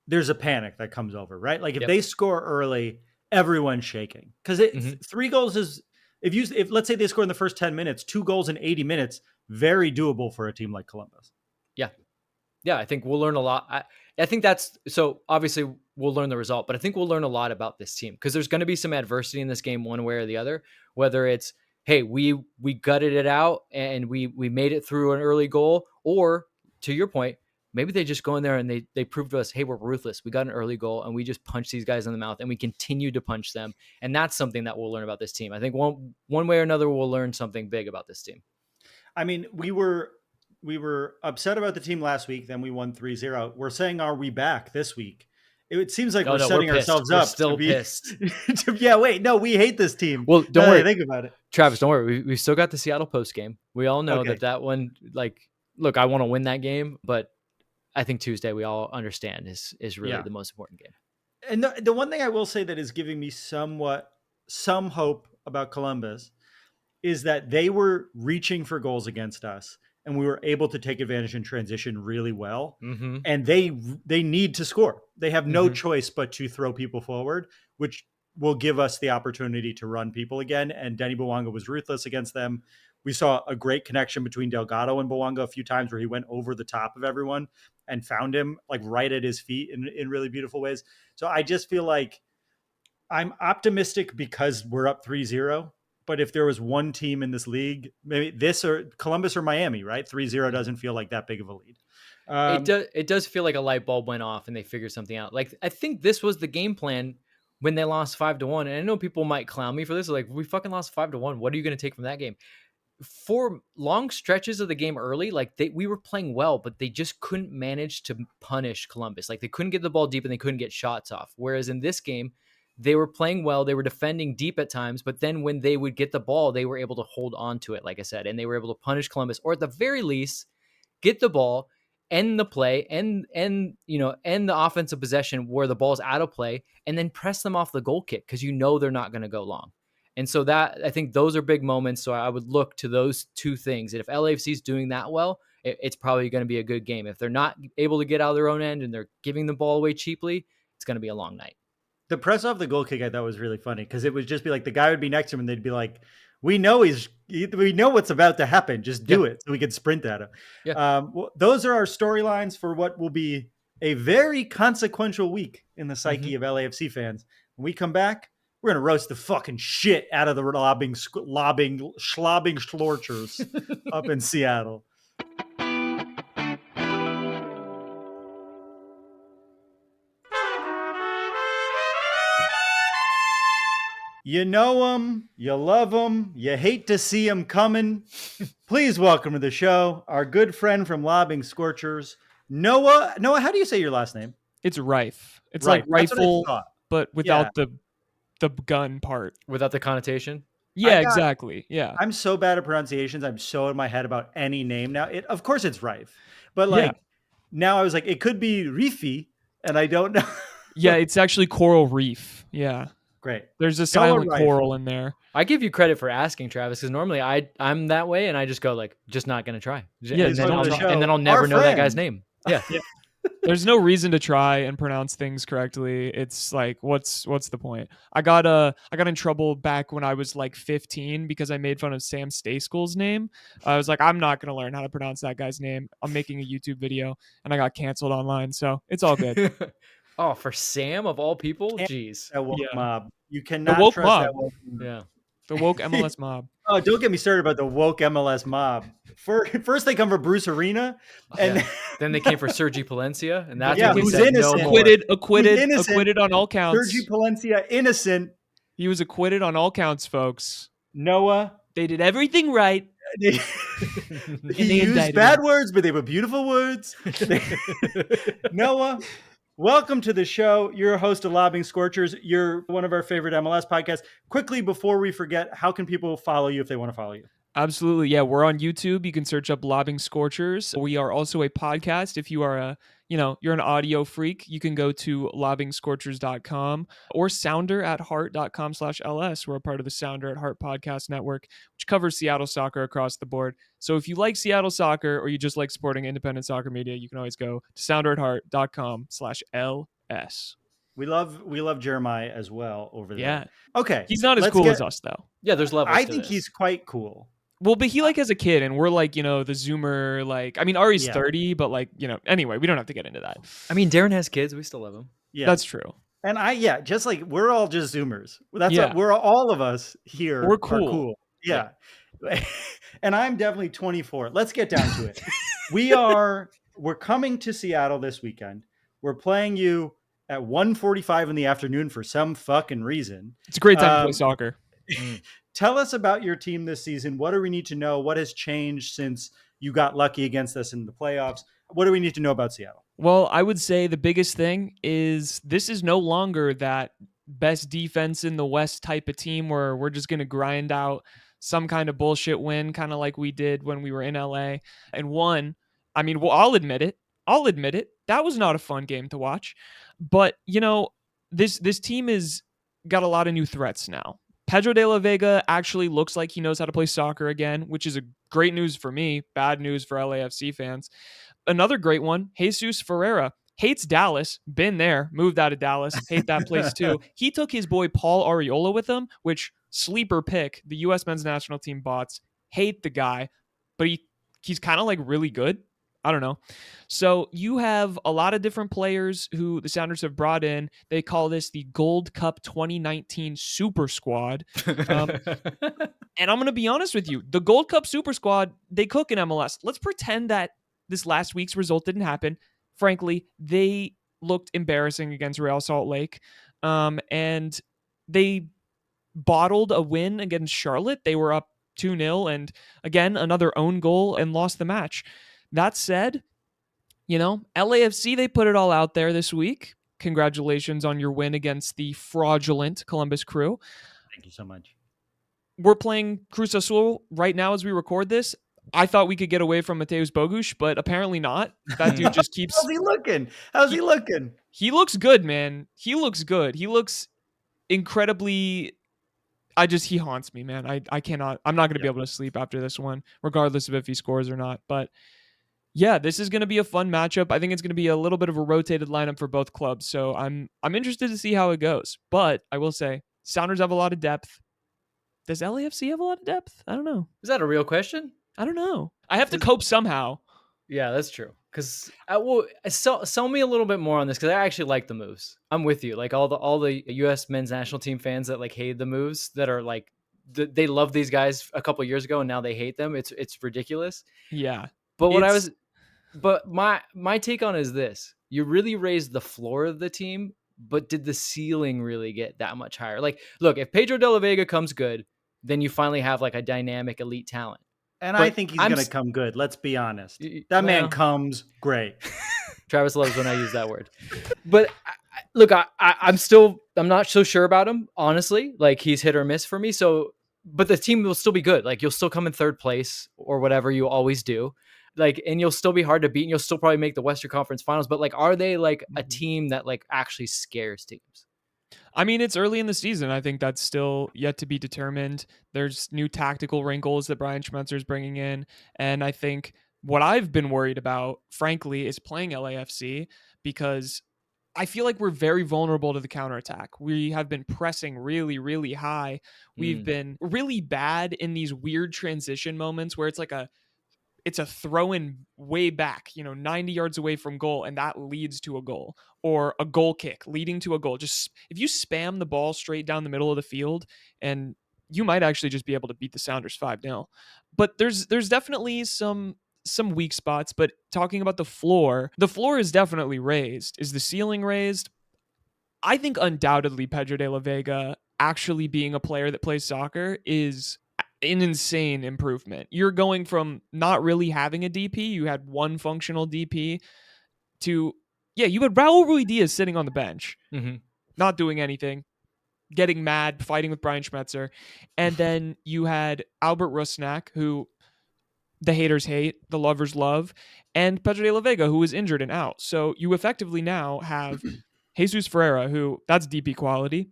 There's a panic that comes over, right? Like if they score early, everyone's shaking, because 3 goals is, if let's say they score in the first 10 minutes, 2 goals in 80 minutes, very doable for a team like Columbus. Yeah, I think we'll learn a lot. I think that's, so obviously we'll learn the result, but I think we'll learn a lot about this team, because there's going to be some adversity in this game one way or the other, whether it's, hey, we gutted it out and we made it through an early goal, or to your point, maybe they just go in there and they prove to us, hey, we're ruthless. We got an early goal and we just punch these guys in the mouth and we continue to punch them. And that's something that we'll learn about this team. I think one way or another, we'll learn something big about this team. I mean, we were upset about the team last week. Then we won 3-0. We're saying, are we back this week? It seems like we're setting ourselves up. We're still pissed. Yeah, wait, no, we hate this team. Well, don't worry. Think about it. Travis, don't worry. We still got the Seattle post game. We all know that one, like, look, I want to win that game, but I think Tuesday, we all understand, is really the most important game. And the one thing I will say that is giving me some hope about Columbus is that they were reaching for goals against us, and we were able to take advantage in transition really well. And they need to score. They have no choice but to throw people forward, which will give us the opportunity to run people again. And Denny Bouanga was ruthless against them. We saw a great connection between Delgado and Bouanga a few times where he went over the top of everyone and found him like right at his feet in really beautiful ways. So I just feel like I'm optimistic because we're up 3-0. But if there was one team in this league, maybe this or Columbus or Miami, right? 3-0 doesn't feel like that big of a lead. It does feel like a light bulb went off and they figured something out. Like, I think this was the game plan when they lost 5-1. And I know people might clown me for this. Like, we fucking lost 5-1. What are you going to take from that game? for long stretches of the game early, like we were playing well, but they just couldn't manage to punish Columbus. Like they couldn't get the ball deep and they couldn't get shots off. Whereas in this game, they were playing well. They were defending deep at times, but then when they would get the ball, they were able to hold on to it, like I said, and they were able to punish Columbus, or at the very least, get the ball, end the play, and end the offensive possession where the ball's out of play, and then press them off the goal kick because they're not going to go long. And so that, I think those are big moments. So I would look to those two things. And if LAFC is doing that well, it's probably going to be a good game. If they're not able to get out of their own end and they're giving the ball away cheaply, it's going to be a long night. The press off the goal kick I thought was really funny because it would just be like the guy would be next to him and they'd be like, we know what's about to happen. Just do it so we can sprint at him. Yeah. Well, those are our storylines for what will be a very consequential week in the psyche of LAFC fans. When we come back, we're going to roast the fucking shit out of the Lobbing Scorchers up in Seattle. You know him, you love him, you hate to see him coming. Please welcome to the show our good friend from Lobbing Scorchers, Noah. Noah, how do you say your last name? It's Riffe. It's Riffe. like rifle, but without the gun part. Without the connotation? Yeah, exactly. Yeah. I'm so bad at pronunciations. I'm so in my head about any name now. Of course it's Riffe. But now I was like, it could be Riffe, and I don't know. Yeah, it's actually coral reef. Yeah. Great. There's a silent coral in there. I give you credit for asking, Travis, because normally I'm that way and I just go like, just not going to try. Yeah, and then I'll never know that guy's name. Yeah. There's no reason to try and pronounce things correctly. It's like, what's the point? I got in trouble back when I was like 15 because I made fun of Sam Stayskool's name. I was like, I'm not going to learn how to pronounce that guy's name. I'm making a YouTube video, and I got canceled online. So it's all good. Oh, for Sam of all people? Jeez. That woke mob. You cannot the woke trust mob. that woke mob. Yeah. The woke MLS mob. Oh, don't get me started about the woke MLS mob. First they come for Bruce Arena, and then they came for Sergi Palencia, and that's who's innocent. Acquitted on all counts. Sergi Palencia innocent. He was acquitted on all counts, folks. Noah, they did everything right. He used bad words, but they were beautiful words. Noah, welcome to the show. You're a host of Lobbing Scorchers. You're one of our favorite MLS podcasts. Quickly, before we forget, how can people follow you if they want to follow you? Absolutely. Yeah, we're on YouTube. You can search up Lobbing Scorchers. We are also a podcast. If you are you're an audio freak, you can go to lobbingscorchers.com or sounderatheart.com/ls. We're a part of the Sounder at Heart podcast network, which covers Seattle soccer across the board. So if you like Seattle soccer or you just like supporting independent soccer media, you can always go to sounderatheart.com/ls. We love Jeremiah as well over there. Yeah. Okay. He's not as cool as us though. Yeah, there's levels. I think he's quite cool. Well, but he has a kid, and we're like, the Zoomer, Ari's 30, but anyway, we don't have to get into that. I mean, Darren has kids. We still love him. Yeah, that's true. And just like we're all just Zoomers. We're all of us here. We're cool. Yeah. And I'm definitely 24. Let's get down to it. We're coming to Seattle this weekend. We're playing you at 1:45 in the afternoon for some fucking reason. It's a great time to play soccer. Tell us about your team this season. What do we need to know? What has changed since you got lucky against us in the playoffs? What do we need to know about Seattle? Well, I would say the biggest thing is this is no longer that best defense in the West type of team where we're just going to grind out some kind of bullshit win, kind of like we did when we were in LA and won. I mean, I'll admit it. That was not a fun game to watch. But, this team has got a lot of new threats now. Pedro de la Vega actually looks like he knows how to play soccer again, which is a great news for me, bad news for LAFC fans. Another great one, Jesus Ferreira. Hates Dallas, been there, moved out of Dallas, hate that place too. He took his boy Paul Arriola with him, which sleeper pick, the U.S. men's national team bots hate the guy, but he's kind of really good. I don't know. So you have a lot of different players who the Sounders have brought in. They call this the Gold Cup 2019 Super Squad. And I'm going to be honest with you. The Gold Cup Super Squad, they cook in MLS. Let's pretend that this last week's result didn't happen. Frankly, they looked embarrassing against Real Salt Lake. And they bottled a win against Charlotte. They were up 2-0, and again, another own goal and lost the match. That said, LAFC, they put it all out there this week. Congratulations on your win against the fraudulent Columbus Crew. Thank you so much. We're playing Cruz Azul right now as we record this. I thought we could get away from Mateusz Bogusz, but apparently not. That dude just keeps... How's he looking? How's he looking? He looks good, man. He looks good. He looks incredibly... he haunts me, man. I cannot... I'm not going to be able to sleep after this one, regardless of if he scores or not. But yeah, this is going to be a fun matchup. I think it's going to be a little bit of a rotated lineup for both clubs. So I'm interested to see how it goes. But I will say, Sounders have a lot of depth. Does LAFC have a lot of depth? I don't know. Is that a real question? I don't know. I have to cope somehow. Yeah, that's true. Because sell me a little bit more on this, because I actually like the moves. I'm with you. Like all the U.S. men's national team fans that like hate the moves, that are like they loved these guys a couple years ago and now they hate them. It's ridiculous. Yeah. But my take on it is this: you really raised the floor of the team, but did the ceiling really get that much higher? Like, look, if Pedro de la Vega comes good, then you finally have like a dynamic elite talent. And I think he's going to come good. Let's be honest. That man comes great. Travis loves when I use that word. But I'm not so sure about him, honestly. Like, he's hit or miss for me. So, but the team will still be good. Like, you'll still come in third place or whatever you always do. Like, and you'll still be hard to beat, and you'll still probably make the Western Conference Finals. But like, are they like a team that like actually scares teams? I mean, it's early in the season. I think that's still yet to be determined. There's new tactical wrinkles that Brian Schmetzer is bringing in. And I think what I've been worried about, frankly, is playing LAFC, because I feel like we're very vulnerable to the counterattack. We have been pressing really, really high. We've been really bad in these weird transition moments where it's like it's a throw in way back, 90 yards away from goal, and that leads to a goal, or a goal kick leading to a goal. Just if you spam the ball straight down the middle of the field, and you might actually just be able to beat the Sounders 5-0. But there's definitely some weak spots. But talking about the floor is definitely raised. Is the ceiling raised? I think undoubtedly Pedro de la Vega actually being a player that plays soccer is an insane improvement. You're going from not really having a DP, you had one functional DP, to you had Raul Ruidiaz sitting on the bench, not doing anything, getting mad, fighting with Brian Schmetzer, and then you had Albert Rusnak, who the haters hate, the lovers love, and Pedro de la Vega, who was injured and out. So you effectively now have Jesus Ferreira, who that's DP quality.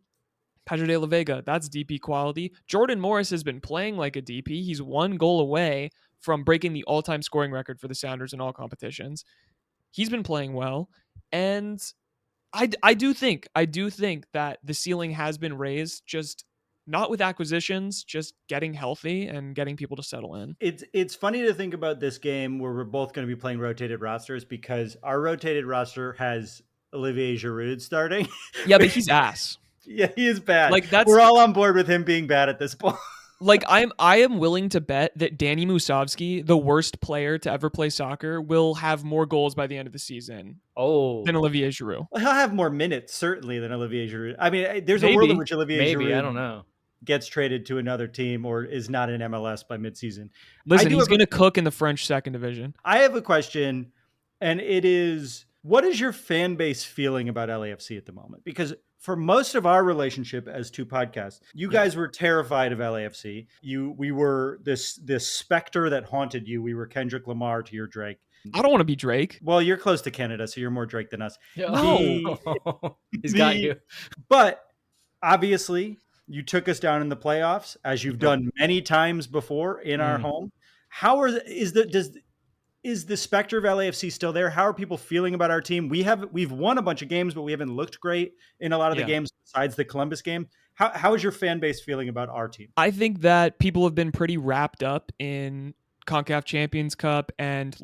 Pedro de la Vega, that's DP quality. Jordan Morris has been playing like a DP. He's one goal away from breaking the all-time scoring record for the Sounders in all competitions. He's been playing well. And I do think that the ceiling has been raised, just not with acquisitions, just getting healthy and getting people to settle in. It's funny to think about this game where we're both going to be playing rotated rosters, because our rotated roster has Olivier Giroud starting. Yeah, but he's ass. Yeah, he is bad. Like, we're all on board with him being bad at this point. Like, I am willing to bet that Danny Musovski, the worst player to ever play soccer, will have more goals by the end of the season than Olivier Giroud. Well, he'll have more minutes, certainly, than Olivier Giroud. I mean, there's a world in which Olivier Giroud, I don't know, gets traded to another team or is not in MLS by midseason. Listen, he's going to cook in the French second division. I have a question, and it is, what is your fan base feeling about LAFC at the moment? Because for most of our relationship as two podcasts, you guys were terrified of LAFC. We were this specter that haunted you. We were Kendrick Lamar to your Drake. I don't want to be Drake. Well, you're close to Canada, so you're more Drake than us. No. He's got you. But obviously, you took us down in the playoffs, as you've done many times before in our home. Is the specter of LAFC still there? How are people feeling about our team? We've won a bunch of games, but we haven't looked great in a lot of the games besides the Columbus game. How is your fan base feeling about our team? I think that people have been pretty wrapped up in CONCACAF Champions Cup, and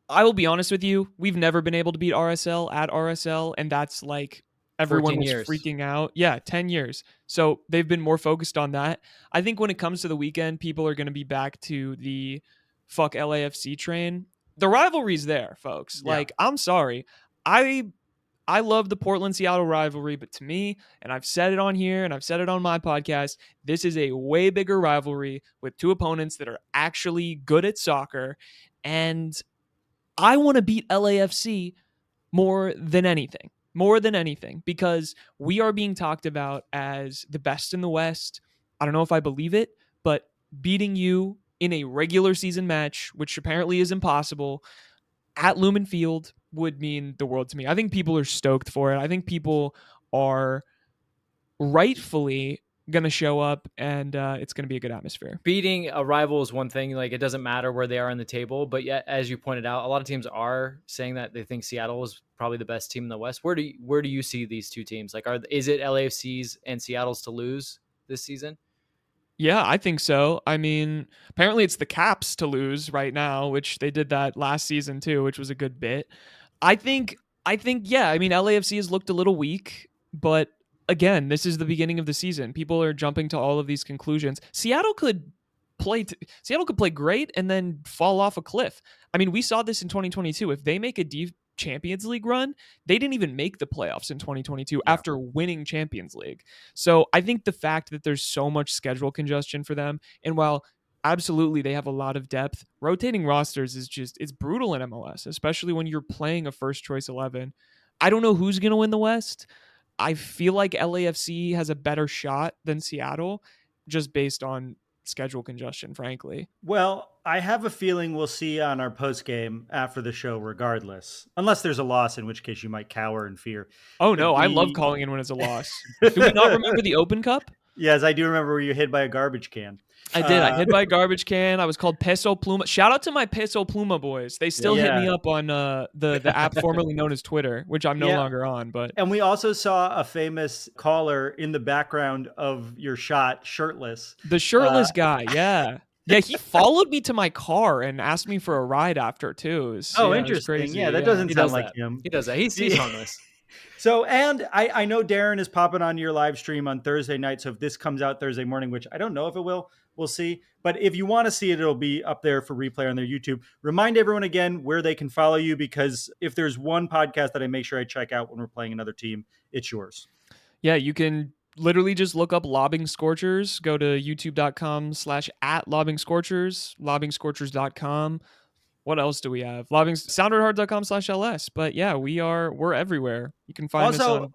I will be honest with you, we've never been able to beat RSL at RSL, and that's like everyone was freaking out. Yeah, 10 years. So they've been more focused on that. I think when it comes to the weekend, people are going to be back to the fuck LAFC train. The rivalry's there, folks. Yeah. Like, I'm sorry. I I love the Portland-Seattle rivalry, but to me, and I've said it on here and I've said it on my podcast, this is a way bigger rivalry with two opponents that are actually good at soccer. And I want to beat LAFC more than anything, because we are being talked about as the best in the West. I don't know if I believe it, but beating you in a regular season match, which apparently is impossible, at Lumen Field would mean the world to me. I think people are stoked for it. I think people are rightfully going to show up, and it's going to be a good atmosphere. Beating a rival is one thing. Like, it doesn't matter where they are in the table, but yet, as you pointed out, a lot of teams are saying that they think Seattle is probably the best team in the West. Where do you see these two teams? Like, is it LAFC's and Seattle's to lose this season? Yeah, I think so. I mean, apparently it's the Caps to lose right now, which they did that last season too, which was a good bit. I think, yeah, I mean, LAFC has looked a little weak, but again, this is the beginning of the season. People are jumping to all of these conclusions. Seattle could play great and then fall off a cliff. I mean, we saw this in 2022. If they make a deep Champions League run, they didn't even make the playoffs in 2022 after winning Champions League. So I think the fact that there's so much schedule congestion for them, and while absolutely they have a lot of depth, rotating rosters it's brutal in MLS, especially when you're playing a first choice 11. I don't know who's going to win the West. I feel like LAFC has a better shot than Seattle, just based on schedule congestion, frankly. Well, I have a feeling we'll see on our post game after the show regardless, unless there's a loss, in which case you might cower in fear. Oh no, I love calling in when it's a loss. Do we not remember the Open Cup? Yes, I do remember where you hid by a garbage can. I did. I hid by a garbage can. I was called Peso Pluma. Shout out to my Peso Pluma boys. They still hit me up on the app formerly known as Twitter, which I'm no longer on. But and we also saw a famous caller in the background of your shot, shirtless. The shirtless guy, yeah. Yeah, he followed me to my car and asked me for a ride after, too. Interesting. Crazy. Yeah, that doesn't sound like him. He does that. He's harmless. So, and I know Darren is popping on your live stream on Thursday night. So if this comes out Thursday morning, which I don't know if it will, we'll see. But if you want to see it, it'll be up there for replay on their YouTube. Remind everyone again where they can follow you, because if there's one podcast that I make sure I check out when we're playing another team, it's yours. Yeah, you can literally just look up Lobbing Scorchers. Go to youtube.com/@Lobbing Scorchers, lobbingscorchers.com. What else do we have? soundredhard.com/LS. But yeah, we're everywhere. You can find us on.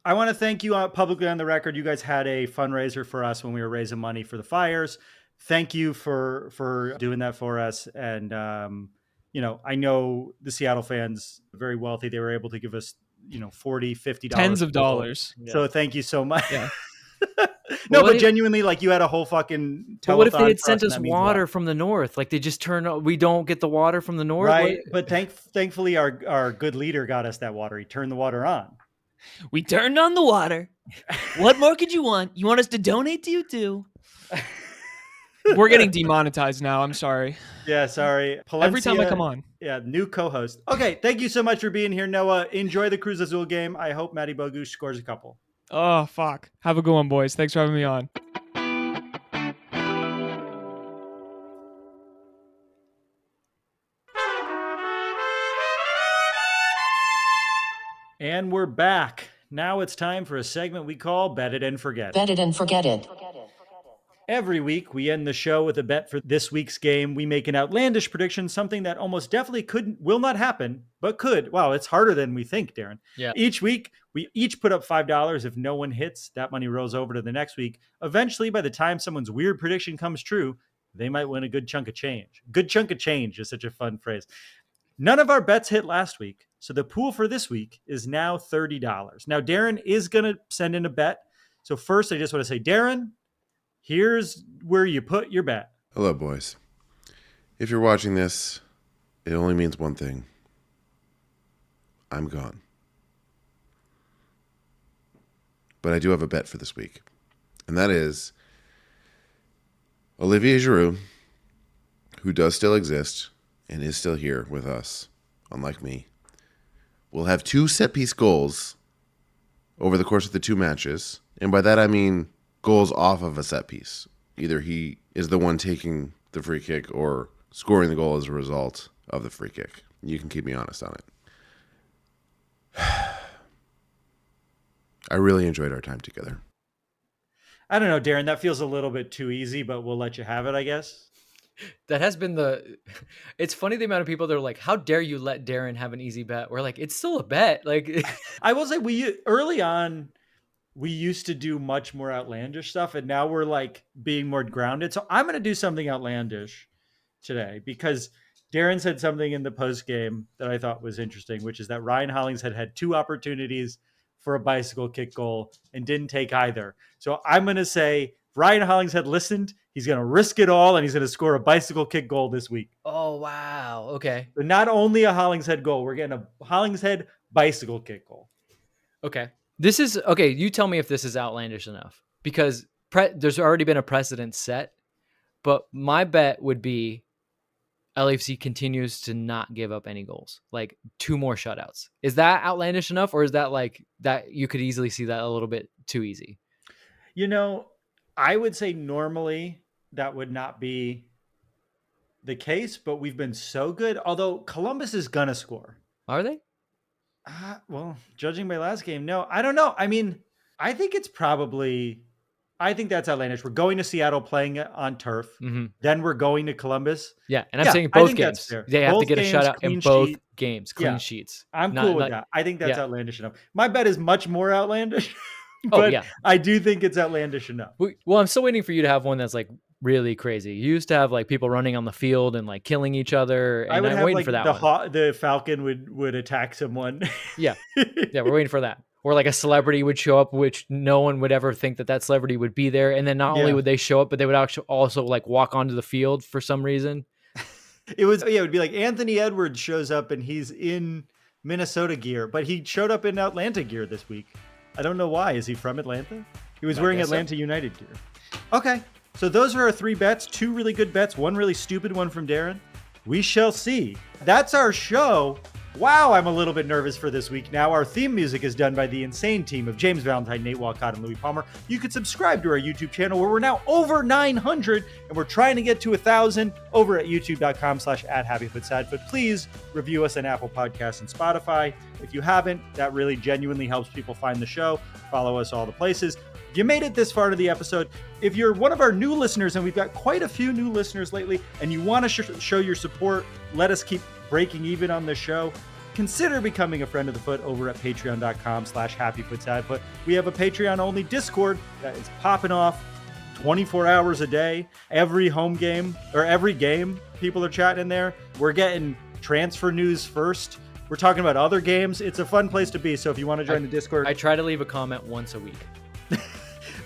I want to thank you publicly on the record. You guys had a fundraiser for us when we were raising money for the fires. Thank you for doing that for us. And, I know the Seattle fans are very wealthy. They were able to give us, $40, $50. Tens of dollars. Yeah. So thank you so much. Yeah. No, but genuinely, like, you had a whole fucking telethon. What if they had sent us water from the north? Like, they just we don't get the water from the north? Right. But thankfully, our good leader got us that water. He turned the water on. We turned on the water. What more could you want? You want us to donate to you too? We're getting demonetized now. I'm sorry. Yeah, sorry. Palencia, every time I come on. Yeah, new co-host. Okay, thank you so much for being here, Noah. Enjoy the Cruz Azul game. I hope Matty Bogusz scores a couple. Oh, fuck. Have a good one, boys. Thanks for having me on. And we're back. Now it's time for a segment we call Bet It and Forget It. Bet It and Forget It. Every week, we end the show with a bet for this week's game. We make an outlandish prediction, something that almost definitely will not happen, but could. Wow, it's harder than we think, Darren. Yeah. Each week, we each put up $5. If no one hits, that money rolls over to the next week. Eventually, by the time someone's weird prediction comes true, they might win a good chunk of change. Good chunk of change is such a fun phrase. None of our bets hit last week, so the pool for this week is now $30. Now, Darren is going to send in a bet. So first, I just want to say, Darren, here's where you put your bet. Hello, boys. If you're watching this, it only means one thing. I'm gone. But I do have a bet for this week. And that is Olivier Giroud, who does still exist and is still here with us, unlike me, will have 2 set-piece goals over the course of the 2 matches. And by that I mean goals off of a set piece. Either he is the one taking the free kick or scoring the goal as a result of the free kick. You can keep me honest on it. I really enjoyed our time together. I don't know, Darren, that feels a little bit too easy, but we'll let you have it, I guess. That has been it's funny the amount of people that are like, how dare you let Darren have an easy bet? We're like, it's still a bet. Like, I will say early on, we used to do much more outlandish stuff, and now we're like being more grounded. So I'm going to do something outlandish today because Darren said something in the post game that I thought was interesting, which is that Ryan Hollingshead had 2 opportunities for a bicycle kick goal and didn't take either. So I'm going to say if Ryan Hollingshead listened, he's going to risk it all and he's going to score a bicycle kick goal this week. oh, wow. Okay. So not only a Hollingshead goal, we're getting a Hollingshead bicycle kick goal. Okay. This is okay. You tell me if this is outlandish enough because there's already been a precedent set, but my bet would be LAFC continues to not give up any goals, like 2 more shutouts. Is that outlandish enough, or is that like that you could easily see that a little bit too easy? You know, I would say normally that would not be the case, but we've been so good. Although Columbus is gonna score. Are they? Well, judging by last game, no, I don't know. I mean, I think it's probably. I think that's outlandish. We're going to Seattle playing it on turf. Mm-hmm. Then we're going to Columbus. Yeah, and I'm saying both games. They have both to get a shutout in both games, clean sheets. I'm cool with that. I think that's outlandish enough. My bet is much more outlandish, but I do think it's outlandish enough. Well, I'm still waiting for you to have one that's like really crazy. You used to have like people running on the field and like killing each other. And I'm waiting for that one. The Falcon would attack someone. Yeah, we're waiting for that. Or like a celebrity would show up, which no one would ever think that celebrity would be there. And then not only would they show up, but they would actually also like walk onto the field for some reason. It would be like Anthony Edwards shows up and he's in Minnesota gear, but he showed up in Atlanta gear this week. I don't know why. Is he from Atlanta? He was wearing Atlanta United gear. Okay. So those are our 3 bets, 2 really good bets, 1 really stupid one from Darren. We shall see. That's our show. Wow, I'm a little bit nervous for this week now. Our theme music is done by the insane team of James Valentine, Nate Walcott, and Louis Palmer. You can subscribe to our YouTube channel where we're now over 900 and we're trying to get to 1,000 over at youtube.com/@happyfootsadfoot. Please review us on Apple Podcasts and Spotify. If you haven't, that really genuinely helps people find the show. Follow us all the places. If you made it this far into the episode, if you're one of our new listeners, and we've got quite a few new listeners lately, and you want to show your support, let us keep breaking even on the show, consider becoming a friend of the foot over at patreon.com/happyfootsadfoot. We have a Patreon only Discord that is popping off 24 hours a day. Every home game or every game, people are chatting in there. We're getting transfer news first. We're talking about other games. It's a fun place to be. So if you want to join the Discord, I try to leave a comment once a week.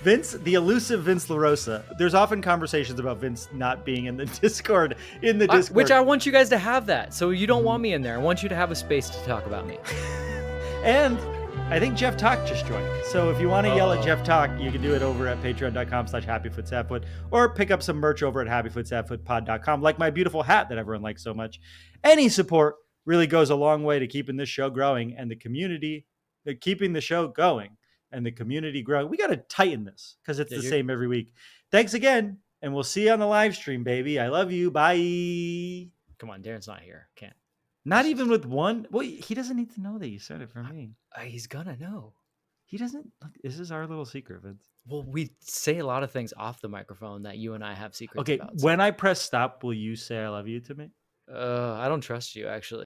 Vince, the elusive Vince LaRosa. There's often conversations about Vince not being in the Discord. Which I want you guys to have that. So you don't want me in there. I want you to have a space to talk about me. And I think Jeff Talk just joined. So if you want to yell at Jeff Talk, you can do it over at patreon.com/happyfootsadfoot or pick up some merch over at happyfootsadfootpod.com, like my beautiful hat that everyone likes so much. Any support really goes a long way to keeping this show growing and the community, keeping the show going. And the community growing. We got to tighten this because it's the same every week. Thanks again, and we'll see you on the live stream, baby. I love you. Bye. Come on, Darren's not here. Can't. Not even with one. Well, he doesn't need to know that you said it for me. He's gonna know. He doesn't. Look, this is our little secret, Vince. Well, we say a lot of things off the microphone that you and I have secrets about. Okay, when I press stop, will you say I love you to me? I don't trust you, actually.